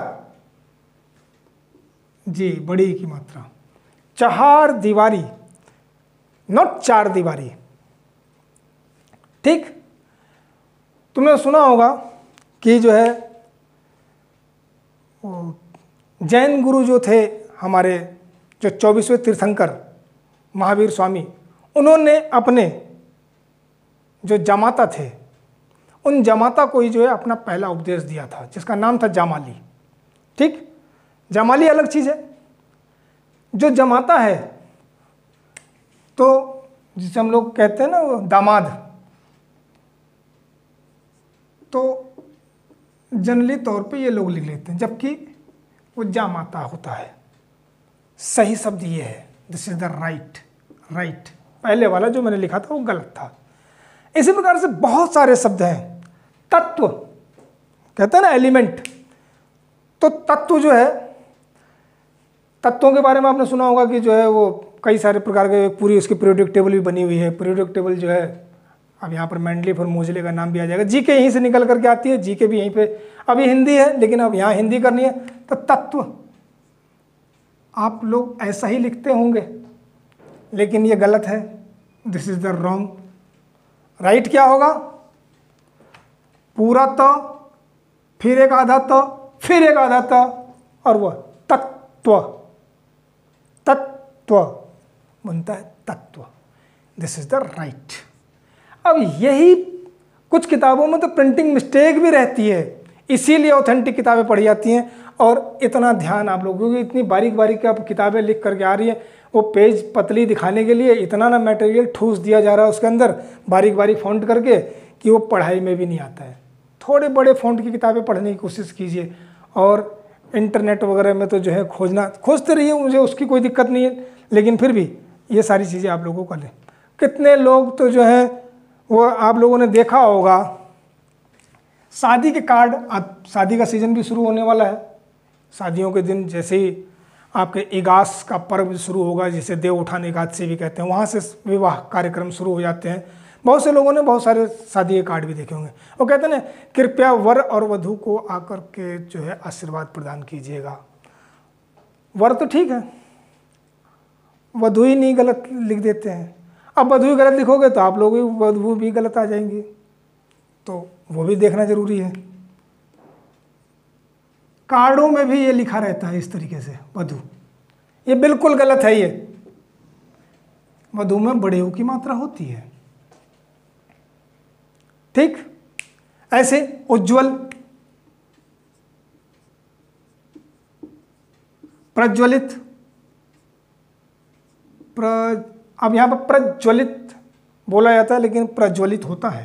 जी, बड़ी की मात्रा। चहार दीवारी, नॉट चार दीवारी। ठीक, तुमने सुना होगा कि जो है जैन गुरु जो थे हमारे, जो 24वें तीर्थंकर महावीर स्वामी, उन्होंने अपने जो जामाता थे, उन जामाता को ही जो है अपना पहला उपदेश दिया था, जिसका नाम था जामाली। ठीक, जामाली अलग चीज़ है। जो जमाता है तो जिसे हम लोग कहते हैं ना वो दामाद, तो जनरली तौर पे ये लोग लिख लेते हैं, जबकि वो जामाता होता है। सही शब्द ये है, दिस इज द राइट। पहले वाला जो मैंने लिखा था वो गलत था। इसी प्रकार से बहुत सारे शब्द हैं। तत्व कहते हैं ना एलिमेंट, तो तत्व जो है, तत्वों के बारे में आपने सुना होगा कि जो है वो कई सारे प्रकार के, पूरी उसकी पीरियोडिक टेबल भी बनी हुई है। पीरियोडिक टेबल जो है, अब यहाँ पर मेंडलीफ और मोजले का नाम भी आ जाएगा। जीके यहीं से निकल करके आती है, जीके भी यहीं पे, अभी हिंदी है लेकिन अब यहाँ हिंदी करनी है। तो तत्व आप लोग ऐसा ही लिखते होंगे, लेकिन ये गलत है, this is the wrong. Right क्या होगा? पूरा तो, फिर एक आधा तो, फिर एक आधा तो, और वह तत्व, तत्व बनता है तत्व। This is the right. अब यही कुछ किताबों में तो प्रिंटिंग मिस्टेक भी रहती है, इसीलिए ऑथेंटिक किताबें पढ़ी जाती हैं। और इतना ध्यान आप लोगों की, इतनी बारीक बारीक आप किताबें लिख करके आ रही है, वो पेज पतली दिखाने के लिए इतना ना मटेरियल ठूस दिया जा रहा है उसके अंदर, बारीक बारीक फ़ॉन्ट करके, कि वो पढ़ाई में भी नहीं आता है। थोड़े बड़े फ़ॉन्ट की किताबें पढ़ने की कोशिश कीजिए, और इंटरनेट वगैरह में तो जो है खोजते रहिए, मुझे उसकी कोई दिक्कत नहीं है, लेकिन फिर भी ये सारी चीज़ें आप लोगों को लें। कितने लोग तो जो है वो आप लोगों ने देखा होगा, शादी के कार्ड, अब शादी का सीज़न भी शुरू होने वाला है। शादियों के दिन जैसे ही आपके इगास का पर्व शुरू होगा, जिसे देव उठान एकादशी भी कहते हैं, वहाँ से विवाह कार्यक्रम शुरू हो जाते हैं। बहुत से लोगों ने बहुत सारे शादी के कार्ड भी देखे होंगे। वो कहते हैं ना, कृपया वर और वधू को आकर के जो है आशीर्वाद प्रदान कीजिएगा। वर तो ठीक है, वधू ही नहीं, गलत लिख देते हैं। अब वधू ही गलत लिखोगे तो आप लोग वधू भी गलत आ जाएंगे, तो वो भी देखना जरूरी है। कार्डों में भी ये लिखा रहता है इस तरीके से वधू, ये बिल्कुल गलत है। ये वधू में बड़े की मात्रा होती है। ठीक, ऐसे उज्ज्वल, प्रज्वलित, अब यहां पर प्रज्वलित बोला जाता है, लेकिन प्रज्वलित होता है।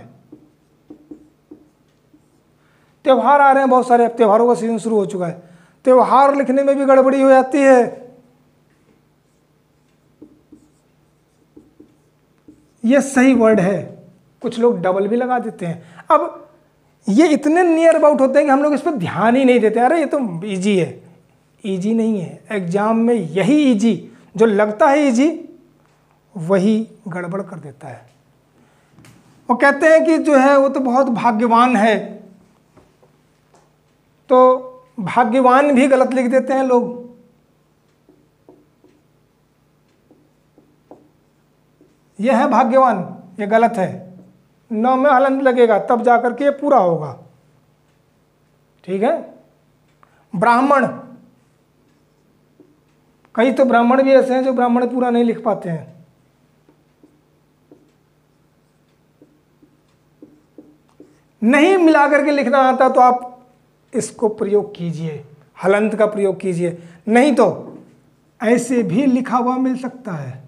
त्योहार आ रहे हैं बहुत सारे, अब त्योहारों का सीजन शुरू हो चुका है, त्योहार लिखने में भी गड़बड़ी हो जाती है। यह सही वर्ड है, कुछ लोग डबल भी लगा देते हैं। अब ये इतने नियर अबाउट होते हैं कि हम लोग इस पर ध्यान ही नहीं देते, अरे ये तो इजी है। इजी नहीं है, एग्जाम में यही इजी जो लगता है इजी वही गड़बड़ कर देता है। वो कहते हैं कि जो है वो तो बहुत भाग्यवान है, तो भाग्यवान भी गलत लिख देते हैं लोग। ये है भाग्यवान, ये गलत है। 9 में हलंत लगेगा तब जाकर के ये पूरा होगा, ठीक है। ब्राह्मण, कई तो ब्राह्मण भी ऐसे हैं जो ब्राह्मण पूरा नहीं लिख पाते हैं। नहीं मिला करके लिखना आता तो आप इसको प्रयोग कीजिए, हलंत का प्रयोग कीजिए, नहीं तो ऐसे भी लिखा हुआ मिल सकता है।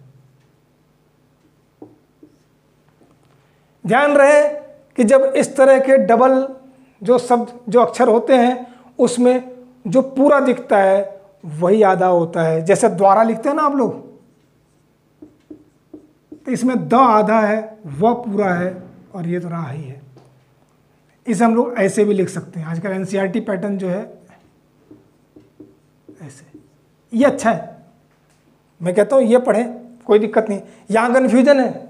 ध्यान रहे कि जब इस तरह के डबल जो शब्द जो अक्षर होते हैं उसमें जो पूरा दिखता है वही आधा होता है। जैसे द्वारा लिखते हैं ना आप लोग, तो इसमें द आधा है, वह पूरा है और ये तो रहा ही है। इसे हम लोग ऐसे भी लिख सकते हैं। आजकल एनसीईआरटी पैटर्न जो है ऐसे, ये अच्छा है, मैं कहता हूँ ये पढ़ें, कोई दिक्कत नहीं। यहाँ कन्फ्यूजन है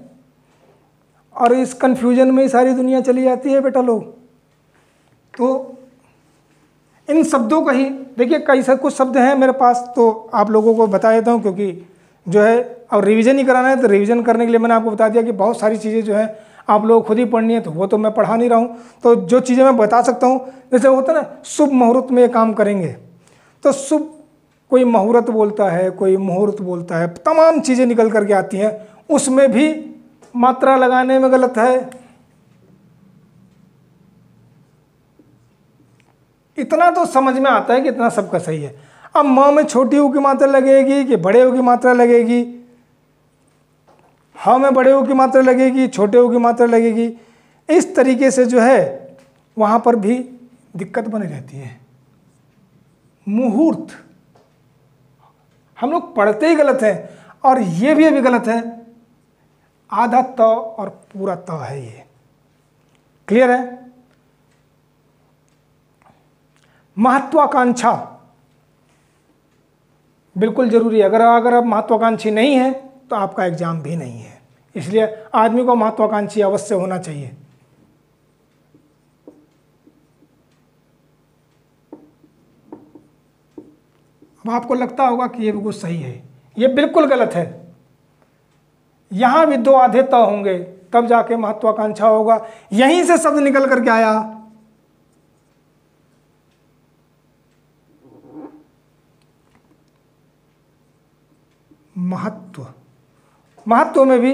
और इस कन्फ्यूजन में ही सारी दुनिया चली जाती है बेटा लोग। तो इन शब्दों का ही देखिए, कई सारे कुछ शब्द हैं मेरे पास, तो आप लोगों को बता देता हूँ, क्योंकि जो है और रिवीजन ही कराना है तो रिवीजन करने के लिए मैंने आपको बता दिया कि बहुत सारी चीज़ें जो है आप लोग खुद ही पढ़नी है, तो वो तो मैं पढ़ा नहीं रहा हूँ। तो जो चीज़ें मैं बता सकता हूँ, जैसे होता है ना शुभ मुहूर्त में ये काम करेंगे, तो शुभ कोई मुहूर्त बोलता है, कोई मुहूर्त बोलता है, तमाम चीज़ें निकल करके आती हैं। उसमें भी मात्रा लगाने में गलत है। इतना तो समझ में आता है कि इतना सबका सही है। अब माँ में छोटी ऊ की मात्रा लगेगी कि बड़े ऊ की मात्रा लगेगी, हाँ में बड़े ऊ की मात्रा लगेगी, छोटे ऊ की मात्रा लगेगी, इस तरीके से जो है वहाँ पर भी दिक्कत बनी रहती है। मुहूर्त हम लोग पढ़ते ही गलत हैं, और ये भी अभी गलत है, आधा त और पूरा त है, ये क्लियर है। महत्वाकांक्षा बिल्कुल जरूरी है। अगर आप महत्वाकांक्षी नहीं हैं तो आपका एग्जाम भी नहीं है। इसलिए आदमी को महत्वाकांक्षी अवश्य होना चाहिए। अब आपको लगता होगा कि ये बिल्कुल सही है, ये बिल्कुल गलत है। यहां भी 2 आधे त होंगे तब जाके महत्वाकांक्षा होगा। यहीं से शब्द निकल करके आया। महत्व, महत्व में भी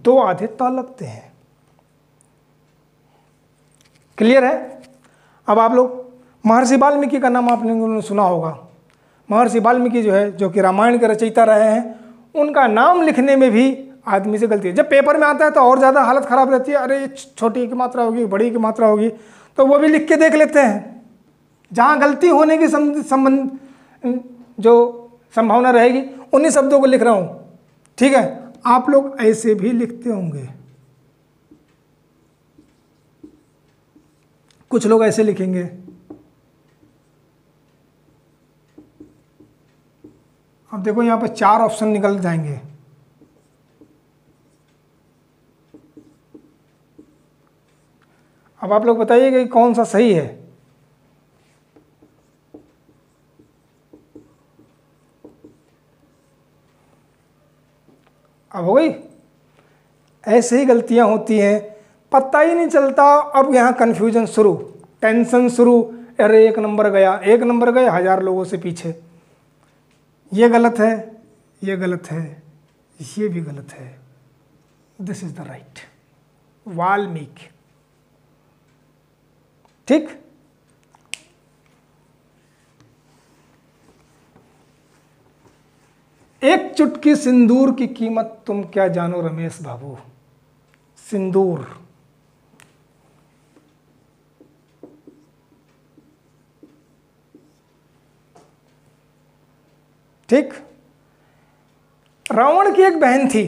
2 आधे त लगते हैं। क्लियर है। अब आप लोग महर्षि वाल्मीकि का नाम आपने सुना होगा। महर्षि वाल्मीकि जो है, जो कि रामायण के रचयिता रहे हैं, उनका नाम लिखने में भी आदमी से गलती है। जब पेपर में आता है तो और ज़्यादा हालत ख़राब रहती है, अरे छोटी की मात्रा होगी, बड़ी की मात्रा होगी, तो वो भी लिख के देख लेते हैं। जहाँ गलती होने की संबंध जो संभावना रहेगी उन्हीं शब्दों को लिख रहा हूँ, ठीक है। आप लोग ऐसे भी लिखते होंगे, कुछ लोग ऐसे लिखेंगे। अब देखो यहाँ पे 4 ऑप्शन निकल जाएंगे। अब आप लोग बताइएगा कि कौन सा सही है। अब हो गई। ऐसे ही गलतियां होती हैं, पता ही नहीं चलता। अब यहाँ कन्फ्यूजन शुरू, टेंशन शुरू, अरे 1 नंबर गया, 1 नंबर गए 1000 लोगों से पीछे। ये गलत है, ये गलत है, ये भी गलत है। This is the right Valmiki, ठीक। एक चुटकी सिंदूर की कीमत तुम क्या जानो रमेश बाबू। सिंदूर, ठीक। रावण की एक बहन थी,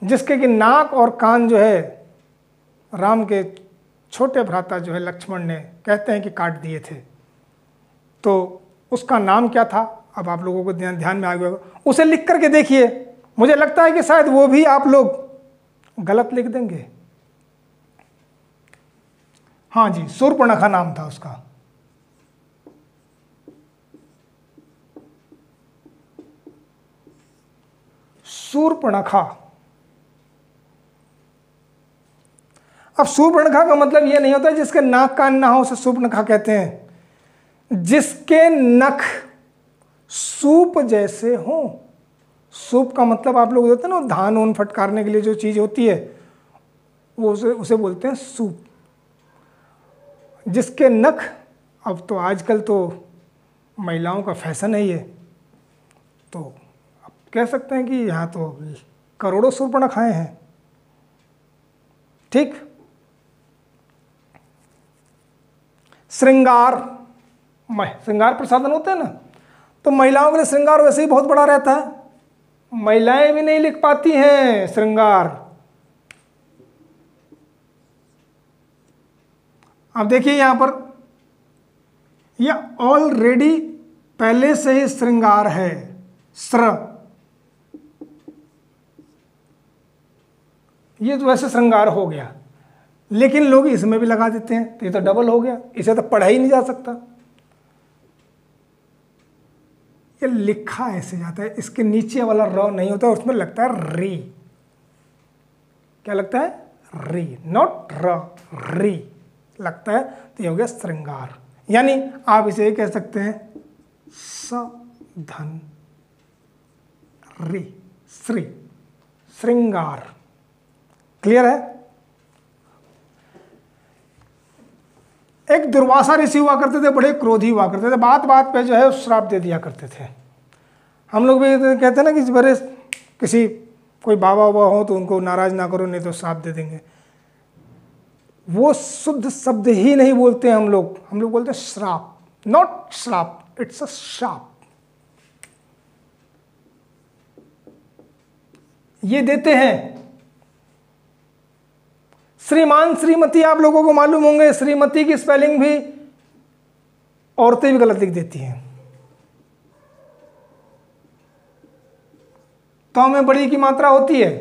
जिसके कि नाक और कान जो है राम के छोटे भ्राता जो है लक्ष्मण ने कहते हैं कि काट दिए थे। तो उसका नाम क्या था, अब आप लोगों को ध्यान में आ गया होगा। उसे लिख करके देखिए, मुझे लगता है कि शायद वो भी आप लोग गलत लिख देंगे। हाँ जी, शूर्पणखा नाम था उसका। शूर्पणखा। अब शूर्पणखा का मतलब यह नहीं होता जिसके नाक कान ना हो उसे शूर्पणखा कहते हैं। जिसके नख सूप जैसे हो। सूप का मतलब आप लोग होते हैं ना, धान ऊन फटकारने के लिए जो चीज होती है वो उसे बोलते हैं सूप। जिसके नख, अब तो आजकल तो महिलाओं का फैशन है ये, तो आप कह सकते हैं कि यहाँ तो करोड़ों शूर्पणखाएं हैं। ठीक। श्रृंगार, श्रृंगार प्रसाधन होते हैं ना, तो महिलाओं के लिए श्रृंगार वैसे ही बहुत बड़ा रहता है, महिलाएं भी नहीं लिख पाती हैं श्रृंगार। अब देखिए यहां पर यह ऑलरेडी पहले से ही श्रृंगार है, श्र, ये तो वैसे श्रृंगार हो गया, लेकिन लोग इसमें भी लगा देते हैं, तो ये तो डबल हो गया, इसे तो पढ़ा ही नहीं जा सकता। ये लिखा ऐसे जाता है, इसके नीचे वाला र नहीं होता, उसमें लगता है री। क्या लगता है? री, नॉट र, री लगता है, तो ये हो गया श्रृंगार। यानी आप इसे कह सकते हैं स धन री, श्री, श्रृंगार। क्लियर है? एक दुर्वासा ऋषि हुआ करते थे, बड़े क्रोधी हुआ करते थे, बात बात पे जो है श्राप दे दिया करते थे। हम लोग भी कहते हैं ना कि बड़े किसी कोई बाबा वाबा हो तो उनको नाराज ना करो, नहीं तो श्राप दे देंगे। वो शुद्ध शब्द ही नहीं बोलते हम लोग बोलते हैं श्राप, नॉट श्राप, इट्स अ शाप। ये देते हैं। श्रीमान श्रीमती आप लोगों को मालूम होंगे, श्रीमती की स्पेलिंग भी औरतें भी गलत लिख देती हैं। तो हमें बड़ी की मात्रा होती है।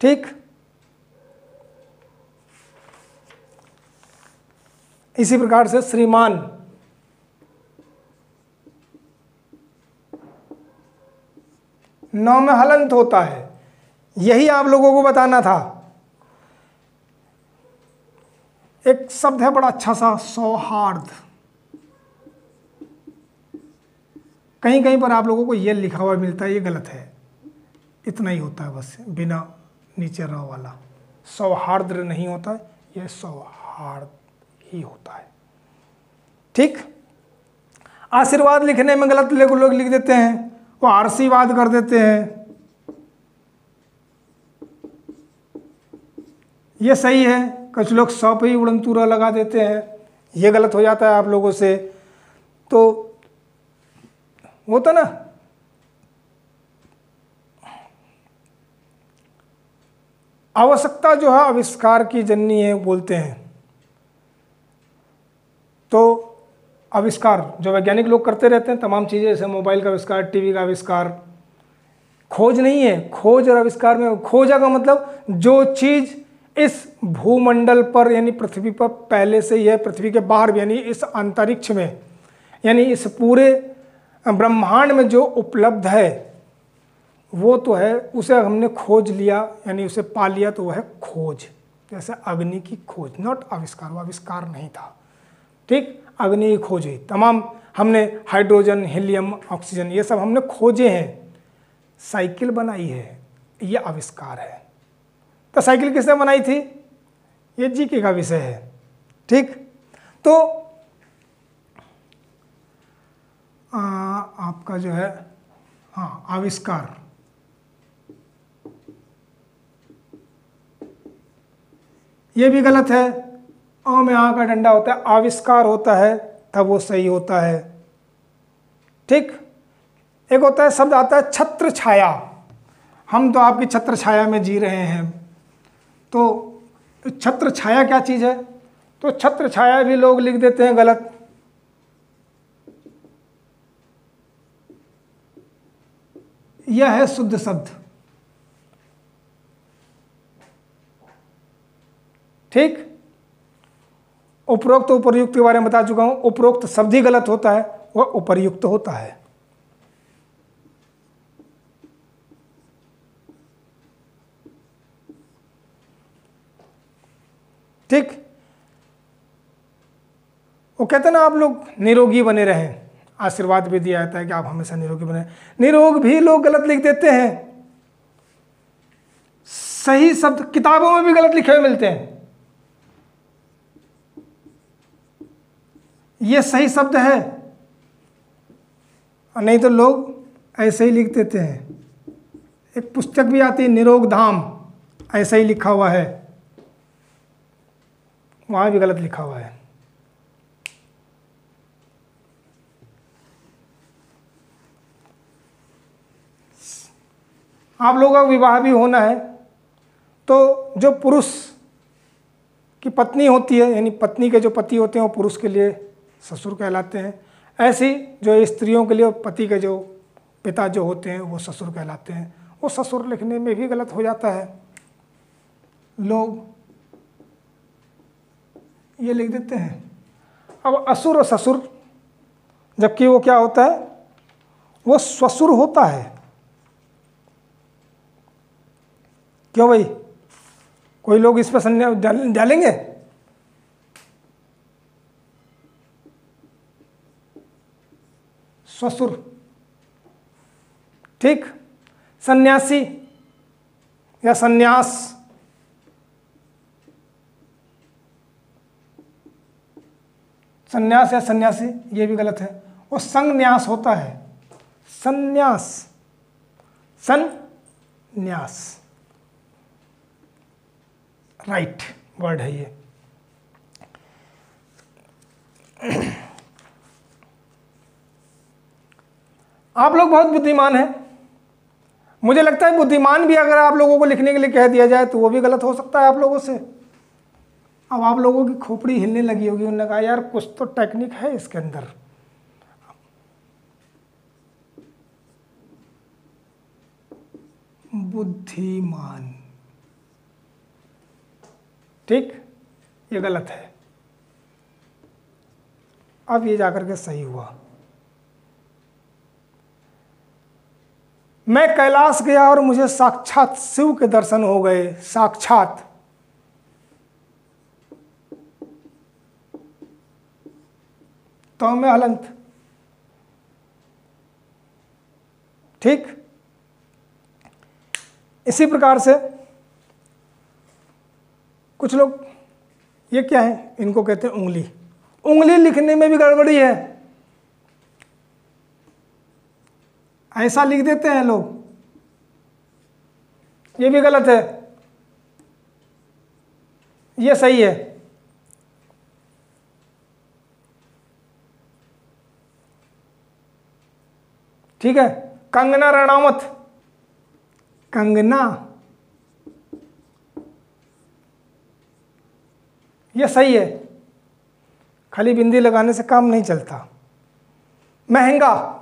ठीक। इसी प्रकार से श्रीमान, नौ में हलंत होता है, यही आप लोगों को बताना था। एक शब्द है बड़ा अच्छा सा, सौहार्द। कहीं कहीं पर आप लोगों को यह लिखा हुआ मिलता है, ये गलत है, इतना ही होता है बस, बिना नीचे र वाला। सौहार्द नहीं होता है, यह सौहार्द ही होता है। ठीक। आशीर्वाद लिखने में गलत लोग लिख देते हैं, वो आशीर्वाद कर देते हैं। ये सही है, कुछ लोग सौ पे ही उड़नतूरा लगा देते हैं, ये गलत हो जाता है आप लोगों से। तो वो तो ना, आवश्यकता जो है आविष्कार की जननी है बोलते हैं। तो आविष्कार जो वैज्ञानिक लोग करते रहते हैं, तमाम चीज़ें, जैसे मोबाइल का आविष्कार, टीवी का आविष्कार, खोज नहीं है। खोज और आविष्कार में, खोजा का मतलब जो चीज़ इस भूमंडल पर यानी पृथ्वी पर पहले से ही है, पृथ्वी के बाहर भी यानी इस अंतरिक्ष में, यानी इस पूरे ब्रह्मांड में जो उपलब्ध है वो तो है, उसे हमने खोज लिया यानी उसे पा लिया, तो वह है खोज। जैसे अग्नि की खोज, नॉट आविष्कार, वो आविष्कार नहीं था। ठीक। अग्नि की खोज हुई, तमाम हमने हाइड्रोजन, हीलियम, ऑक्सीजन, ये सब हमने खोजे हैं। साइकिल बनाई है, ये आविष्कार है। तो साइकिल किसने बनाई थी? ये जीके का विषय है। ठीक। तो आपका जो है, हाँ, आविष्कार, ये भी गलत है। अ में आ का डंडा होता है, आविष्कार होता है, तब वो सही होता है। ठीक। एक होता है शब्द आता है छत्र छाया, हम तो आपकी छत्र छाया में जी रहे हैं। तो छत्र छाया क्या चीज़ है? तो छत्र छाया भी लोग लिख देते हैं गलत। यह है शुद्ध शब्द, ठीक। उपरोक्त उपर्युक्त के बारे में बता चुका हूं। उपरोक्त शब्द ही गलत होता है, वह उपर्युक्त होता है। ठीक। वो कहते हैं ना, आप लोग निरोगी बने रहें, आशीर्वाद भी दिया जाता है कि आप हमेशा निरोगी बने। निरोग भी लोग गलत लिख देते हैं। सही शब्द किताबों में भी गलत लिखे हुए मिलते हैं। ये सही शब्द है, और नहीं तो लोग ऐसे ही लिख देते हैं। एक पुस्तक भी आती है निरोग धाम, ऐसा ही लिखा हुआ है, वहां भी गलत लिखा हुआ है। आप लोगों का विवाह भी होना है, तो जो पुरुष की पत्नी होती है, यानी पत्नी के जो पति होते हैं, वो पुरुष के लिए ससुर कहलाते हैं। ऐसे ही जो स्त्रियों के लिए पति के जो पिता जो होते हैं, वो ससुर कहलाते हैं। वो ससुर लिखने में भी गलत हो जाता है, लोग ये लिख देते हैं। अब असुर और ससुर, जबकि वो क्या होता है, वो स्वसुर होता है। क्यों भाई, कोई लोग इस पर संज्ञा डालेंगे? स्वसुर, ठीक। सन्यासी या सन्यास, सन्यास या सन्यासी, ये भी गलत है। वो संन्यास होता है, सन्यास, सन्यास, राइट वर्ड है ये। आप लोग बहुत बुद्धिमान हैं। मुझे लगता है बुद्धिमान भी अगर आप लोगों को लिखने के लिए कह दिया जाए तो वो भी गलत हो सकता है आप लोगों से। अब आप लोगों की खोपड़ी हिलने लगी होगी, उन्होंने कहा यार कुछ तो टेक्निक है इसके अंदर। बुद्धिमान, ठीक, ये गलत है। अब ये जाकर के सही हुआ। मैं कैलाश गया और मुझे साक्षात शिव के दर्शन हो गए। साक्षात, तो में हलंत, ठीक। इसी प्रकार से कुछ लोग, ये क्या है, इनको कहते हैं उंगली। उंगली लिखने में भी गड़बड़ी है, ऐसा लिख देते हैं लोग, ये भी गलत है, ये सही है। ठीक है। कंगना रणावत, कंगना, ये सही है, खाली बिंदी लगाने से काम नहीं चलता। महंगा,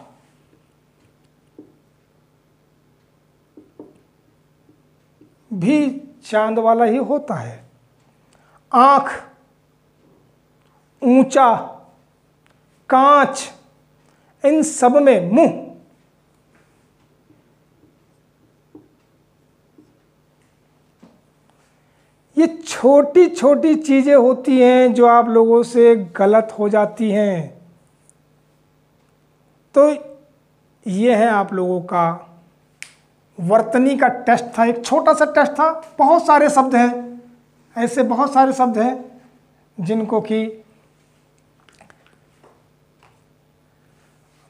भी चांद वाला ही होता है। आंख, ऊंचा, कांच, इन सब में मुंह। ये छोटी छोटी चीजें होती हैं जो आप लोगों से गलत हो जाती हैं। तो ये है आप लोगों का वर्तनी का टेस्ट था, एक छोटा सा टेस्ट था। बहुत सारे शब्द हैं, ऐसे बहुत सारे शब्द हैं जिनको कि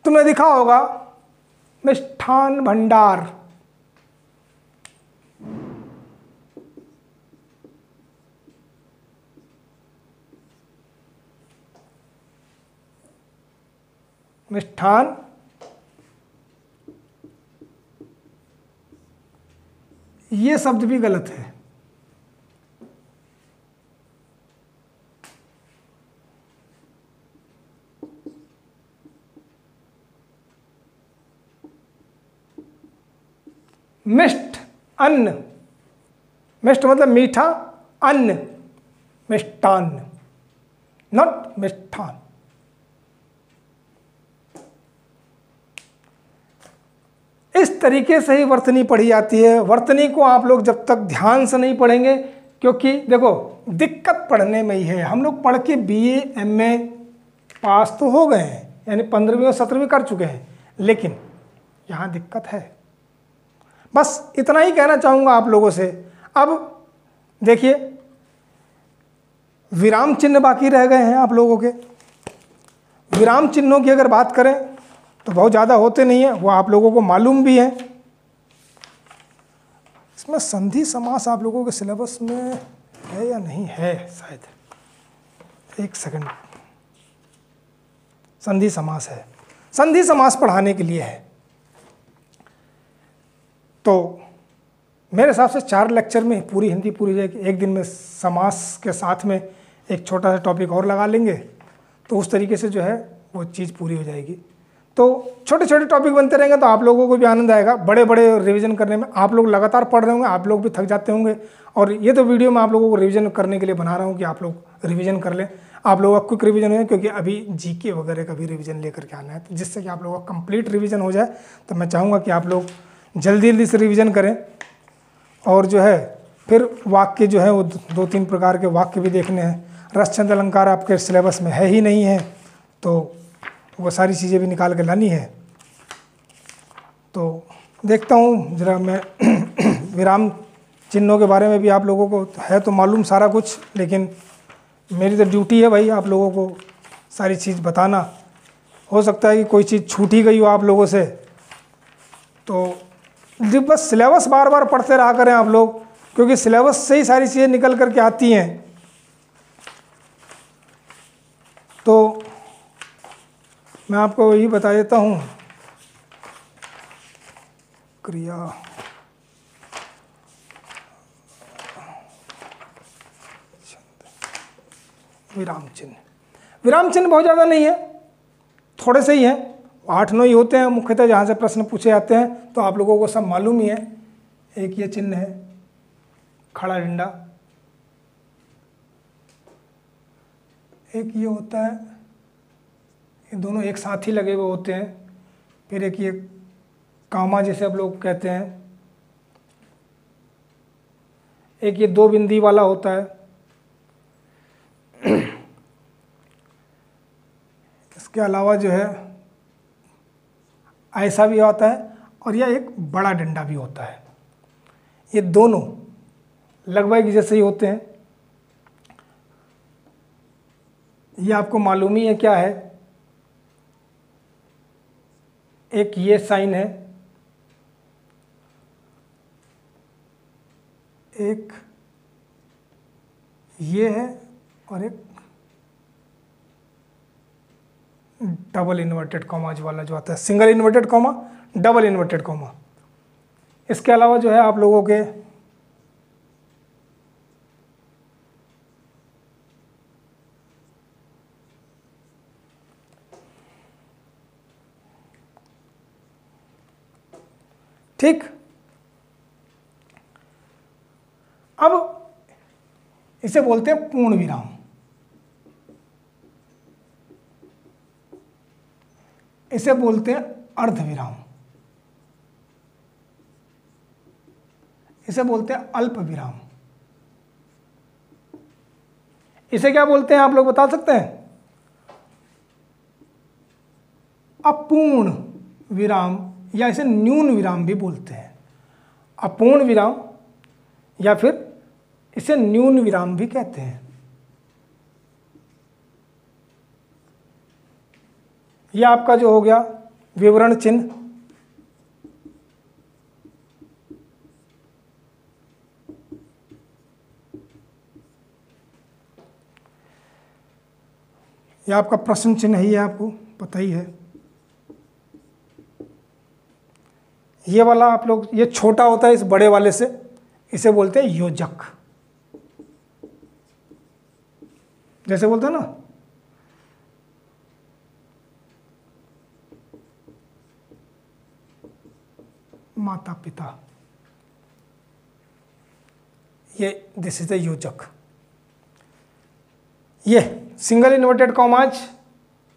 तुमने देखा होगा। मिष्ठान भंडार, मिष्ठान ये शब्द भी गलत है। मिष्ट अन्न, मिष्ट मतलब मीठा, अन्न मिष्टान्न, नॉट मिष्ठान। इस तरीके से ही वर्तनी पढ़ी जाती है। वर्तनी को आप लोग जब तक ध्यान से नहीं पढ़ेंगे, क्योंकि देखो दिक्कत पढ़ने में ही है। हम लोग पढ़ के BA MA पास तो हो गए हैं, यानी 15वीं और 17वीं कर चुके हैं, लेकिन यहाँ दिक्कत है। बस इतना ही कहना चाहूँगा आप लोगों से। अब देखिए विराम चिन्ह बाकी रह गए हैं आप लोगों के। विराम चिन्हों की अगर बात करें तो बहुत ज़्यादा होते नहीं है, वो आप लोगों को मालूम भी है। इसमें संधि समास आप लोगों के सिलेबस में है या नहीं है, शायद एक सेकंड। संधि समास है, संधि समास पढ़ाने के लिए है। तो मेरे हिसाब से 4 लेक्चर में पूरी हिंदी पूरी जाएगी। एक दिन में समास के साथ में एक छोटा सा टॉपिक और लगा लेंगे, तो उस तरीके से जो है वो चीज़ पूरी हो जाएगी। तो छोटे छोटे टॉपिक बनते रहेंगे तो आप लोगों को भी आनंद आएगा। बड़े बड़े रिवीजन करने में आप लोग लगातार पढ़ रहे होंगे, आप लोग भी थक जाते होंगे। और ये तो वीडियो मैं आप लोगों को रिवीजन करने के लिए बना रहा हूँ कि आप लोग रिवीजन कर लें, आप लोगों का क्विक रिवीजन हो, क्योंकि अभी GK वगैरह का भी रिवीजन लेकर के आना है, तो जिससे कि आप लोगों का कंप्लीट रिवीजन हो जाए। तो मैं चाहूँगा कि आप लोग जल्दी जल्दी से रिवीजन करें। और जो है फिर वाक्य जो है वो 2-3 प्रकार के वाक्य भी देखने हैं। रस छंद अलंकार आपके सिलेबस में है ही नहीं है, तो वो सारी चीज़ें भी निकाल के लानी है। तो देखता हूँ ज़रा मैं विराम चिन्हों के बारे में भी आप लोगों को है तो मालूम सारा कुछ, लेकिन मेरी तो ड्यूटी है भाई आप लोगों को सारी चीज़ बताना। हो सकता है कि कोई चीज़ छूट ही गई हो आप लोगों से, तो बस सिलेबस बार बार पढ़ते रहा करें आप लोग, क्योंकि सिलेबस से ही सारी चीज़ें निकल करके आती हैं। तो मैं आपको यही बता देता हूँ, क्रिया विराम चिन्ह, विराम चिन्ह बहुत ज़्यादा नहीं है, थोड़े से ही हैं, 8-9 ही होते हैं मुख्यतः जहाँ से प्रश्न पूछे जाते हैं। तो आप लोगों को सब मालूम ही है। एक ये चिन्ह है खड़ा डंडा, एक ये होता है, ये दोनों एक साथ ही लगे हुए होते हैं। फिर एक ये कामा जैसे आप लोग कहते हैं, एक ये 2 बिंदी वाला होता है। इसके अलावा जो है ऐसा भी होता है, और यह एक बड़ा डंडा भी होता है। ये दोनों लगभग जैसे ही होते हैं। ये आपको मालूम ही है क्या है। एक ये साइन है, एक ये है, और एक डबल इन्वर्टेड कॉमा वाला जो आता है, single inverted comma, double inverted comma. इसके अलावा जो है आप लोगों के ठीक। अब इसे बोलते हैं पूर्ण विराम। इसे बोलते हैं अर्ध विराम। इसे बोलते हैं अल्प विराम। इसे क्या बोलते हैं आप लोग बता सकते हैं? अपूर्ण विराम, या इसे न्यून विराम भी बोलते हैं। अपूर्ण विराम या फिर इसे न्यून विराम भी कहते हैं। यह आपका जो हो गया विवरण चिन्ह। यह आपका प्रश्न चिन्ह ही है, आपको पता ही है। ये वाला आप लोग, ये छोटा होता है इस बड़े वाले से, इसे बोलते हैं योजक। जैसे बोलते हैं ना माता पिता, ये दिस इज द योजक। ये सिंगल इन्वर्टेड कॉमाज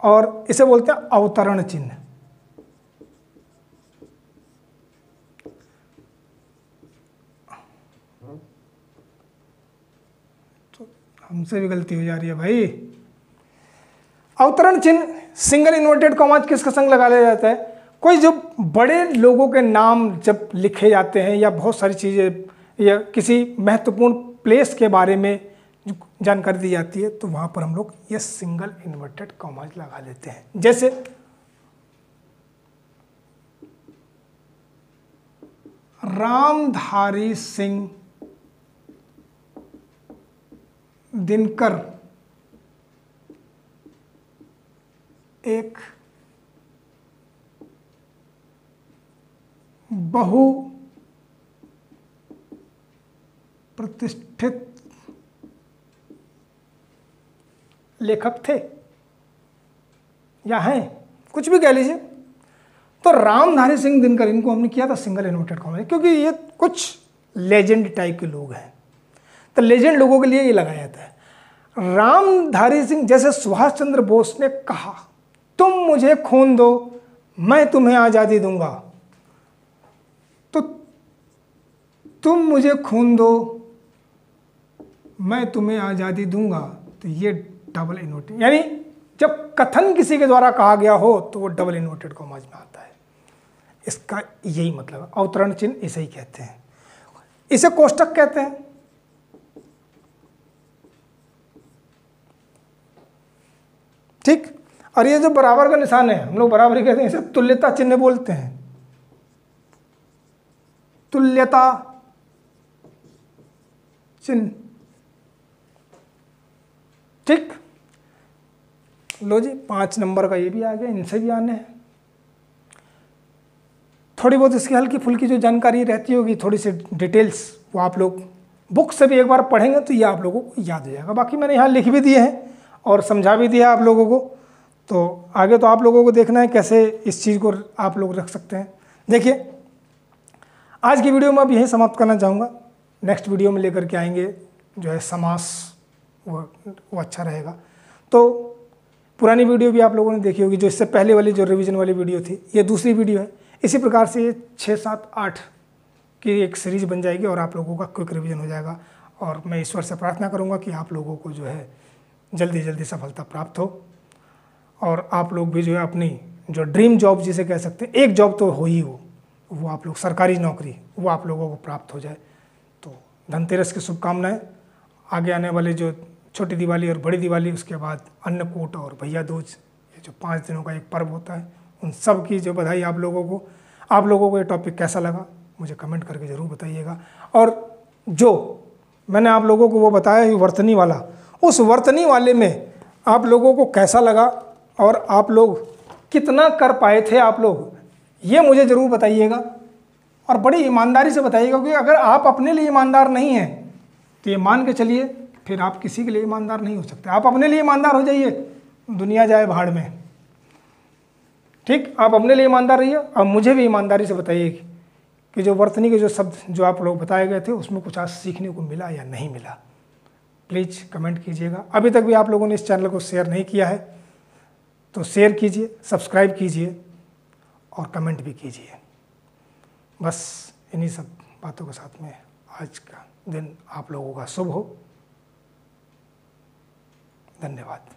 और इसे बोलते हैं अवतरण चिन्ह। तो हमसे भी गलती हो जा रही है भाई। अवतरण चिन्ह सिंगल इन्वर्टेड कॉमाज किसका संग लगा लिया जाता है? कोई जो बड़े लोगों के नाम जब लिखे जाते हैं या बहुत सारी चीज़ें या किसी महत्वपूर्ण प्लेस के बारे में जानकारी दी जाती है तो वहाँ पर हम लोग ये सिंगल इन्वर्टेड कॉमाज लगा लेते हैं। जैसे रामधारी सिंह दिनकर एक बहु प्रतिष्ठित लेखक थे या हैं, कुछ भी कह लीजिए। तो रामधारी सिंह दिनकर, इनको हमने किया था सिंगल इन्वर्टेड कॉमा, क्योंकि ये कुछ लेजेंड टाइप के लोग हैं, तो लेजेंड लोगों के लिए ये लगाया जाता है। रामधारी सिंह, जैसे सुभाष चंद्र बोस ने कहा, तुम मुझे खून दो मैं तुम्हें आज़ादी दूंगा, तो तुम मुझे खून दो मैं तुम्हें आज़ादी दूंगा, तो ये डबल इन्वर्टेड, यानी जब कथन किसी के द्वारा कहा गया हो तो वो डबल इन्वर्टेड कॉमाज में आता है। इसका यही मतलब है। अवतरण चिन्ह इसे ही कहते हैं, इसे कोष्टक कहते हैं। ठीक, और ये जो बराबर का निशान है, हम लोग बराबरी कहते हैं, इसे तुल्यता चिन्ह बोलते हैं। तुल्यता चिन्ह, ठीक। लो जी, 5 नंबर का ये भी आ गया, इनसे भी आने हैं। थोड़ी बहुत इसकी हल्की फुल्की जो जानकारी रहती होगी, थोड़ी सी डिटेल्स, वो आप लोग बुक से भी एक बार पढ़ेंगे तो ये आप लोगों को याद हो जाएगा। बाकी मैंने यहाँ लिख भी दिए हैं और समझा भी दिया आप लोगों को, तो आगे तो आप लोगों को देखना है कैसे इस चीज़ को आप लोग रख सकते हैं। देखिए, आज की वीडियो में अब यहीं समाप्त करना चाहूँगा। नेक्स्ट वीडियो में लेकर के आएंगे जो है समास, वो अच्छा रहेगा। तो पुरानी वीडियो भी आप लोगों ने देखी होगी, जो इससे पहले वाली जो रिवीजन वाली वीडियो थी, ये दूसरी वीडियो है। इसी प्रकार से ये 6, 7, 8 की एक सीरीज बन जाएगी और आप लोगों का क्विक रिवीजन हो जाएगा। और मैं ईश्वर से प्रार्थना करूँगा कि आप लोगों को जो है जल्दी जल्दी सफलता प्राप्त हो, और आप लोग भी जो है अपनी जो ड्रीम जॉब जिसे कह सकते हैं, एक जॉब तो हो ही हो, वो आप लोग सरकारी नौकरी, वो आप लोगों को प्राप्त हो जाए। तो धनतेरस की शुभकामनाएं। आगे आने वाले जो छोटी दिवाली और बड़ी दिवाली, उसके बाद अन्नकूट और भैया दूज, ये जो 5 दिनों का एक पर्व होता है, उन सब की जो बधाई आप लोगों को। आप लोगों को ये टॉपिक कैसा लगा मुझे कमेंट करके ज़रूर बताइएगा। और जो मैंने आप लोगों को वो बताया है वर्तनी वाला, उस वर्तनी वाले में आप लोगों को कैसा लगा और आप लोग कितना कर पाए थे आप लोग, ये मुझे ज़रूर बताइएगा। और बड़ी ईमानदारी से बताइएगा, क्योंकि अगर आप अपने लिए ईमानदार नहीं हैं तो ये मान के चलिए फिर आप किसी के लिए ईमानदार नहीं हो सकते। आप अपने लिए ईमानदार हो जाइए, दुनिया जाए भाड़ में। ठीक, आप अपने लिए ईमानदार रहिए और मुझे भी ईमानदारी से बताइए कि जो वर्तनी के जो शब्द जो आप लोग बताए गए थे उसमें कुछ आज सीखने को मिला या नहीं मिला। प्लीज़ कमेंट कीजिएगा। अभी तक भी आप लोगों ने इस चैनल को शेयर नहीं किया है तो शेयर कीजिए, सब्सक्राइब कीजिए और कमेंट भी कीजिए। बस इन्हीं सब बातों के साथ में आज का दिन आप लोगों का शुभ हो। धन्यवाद।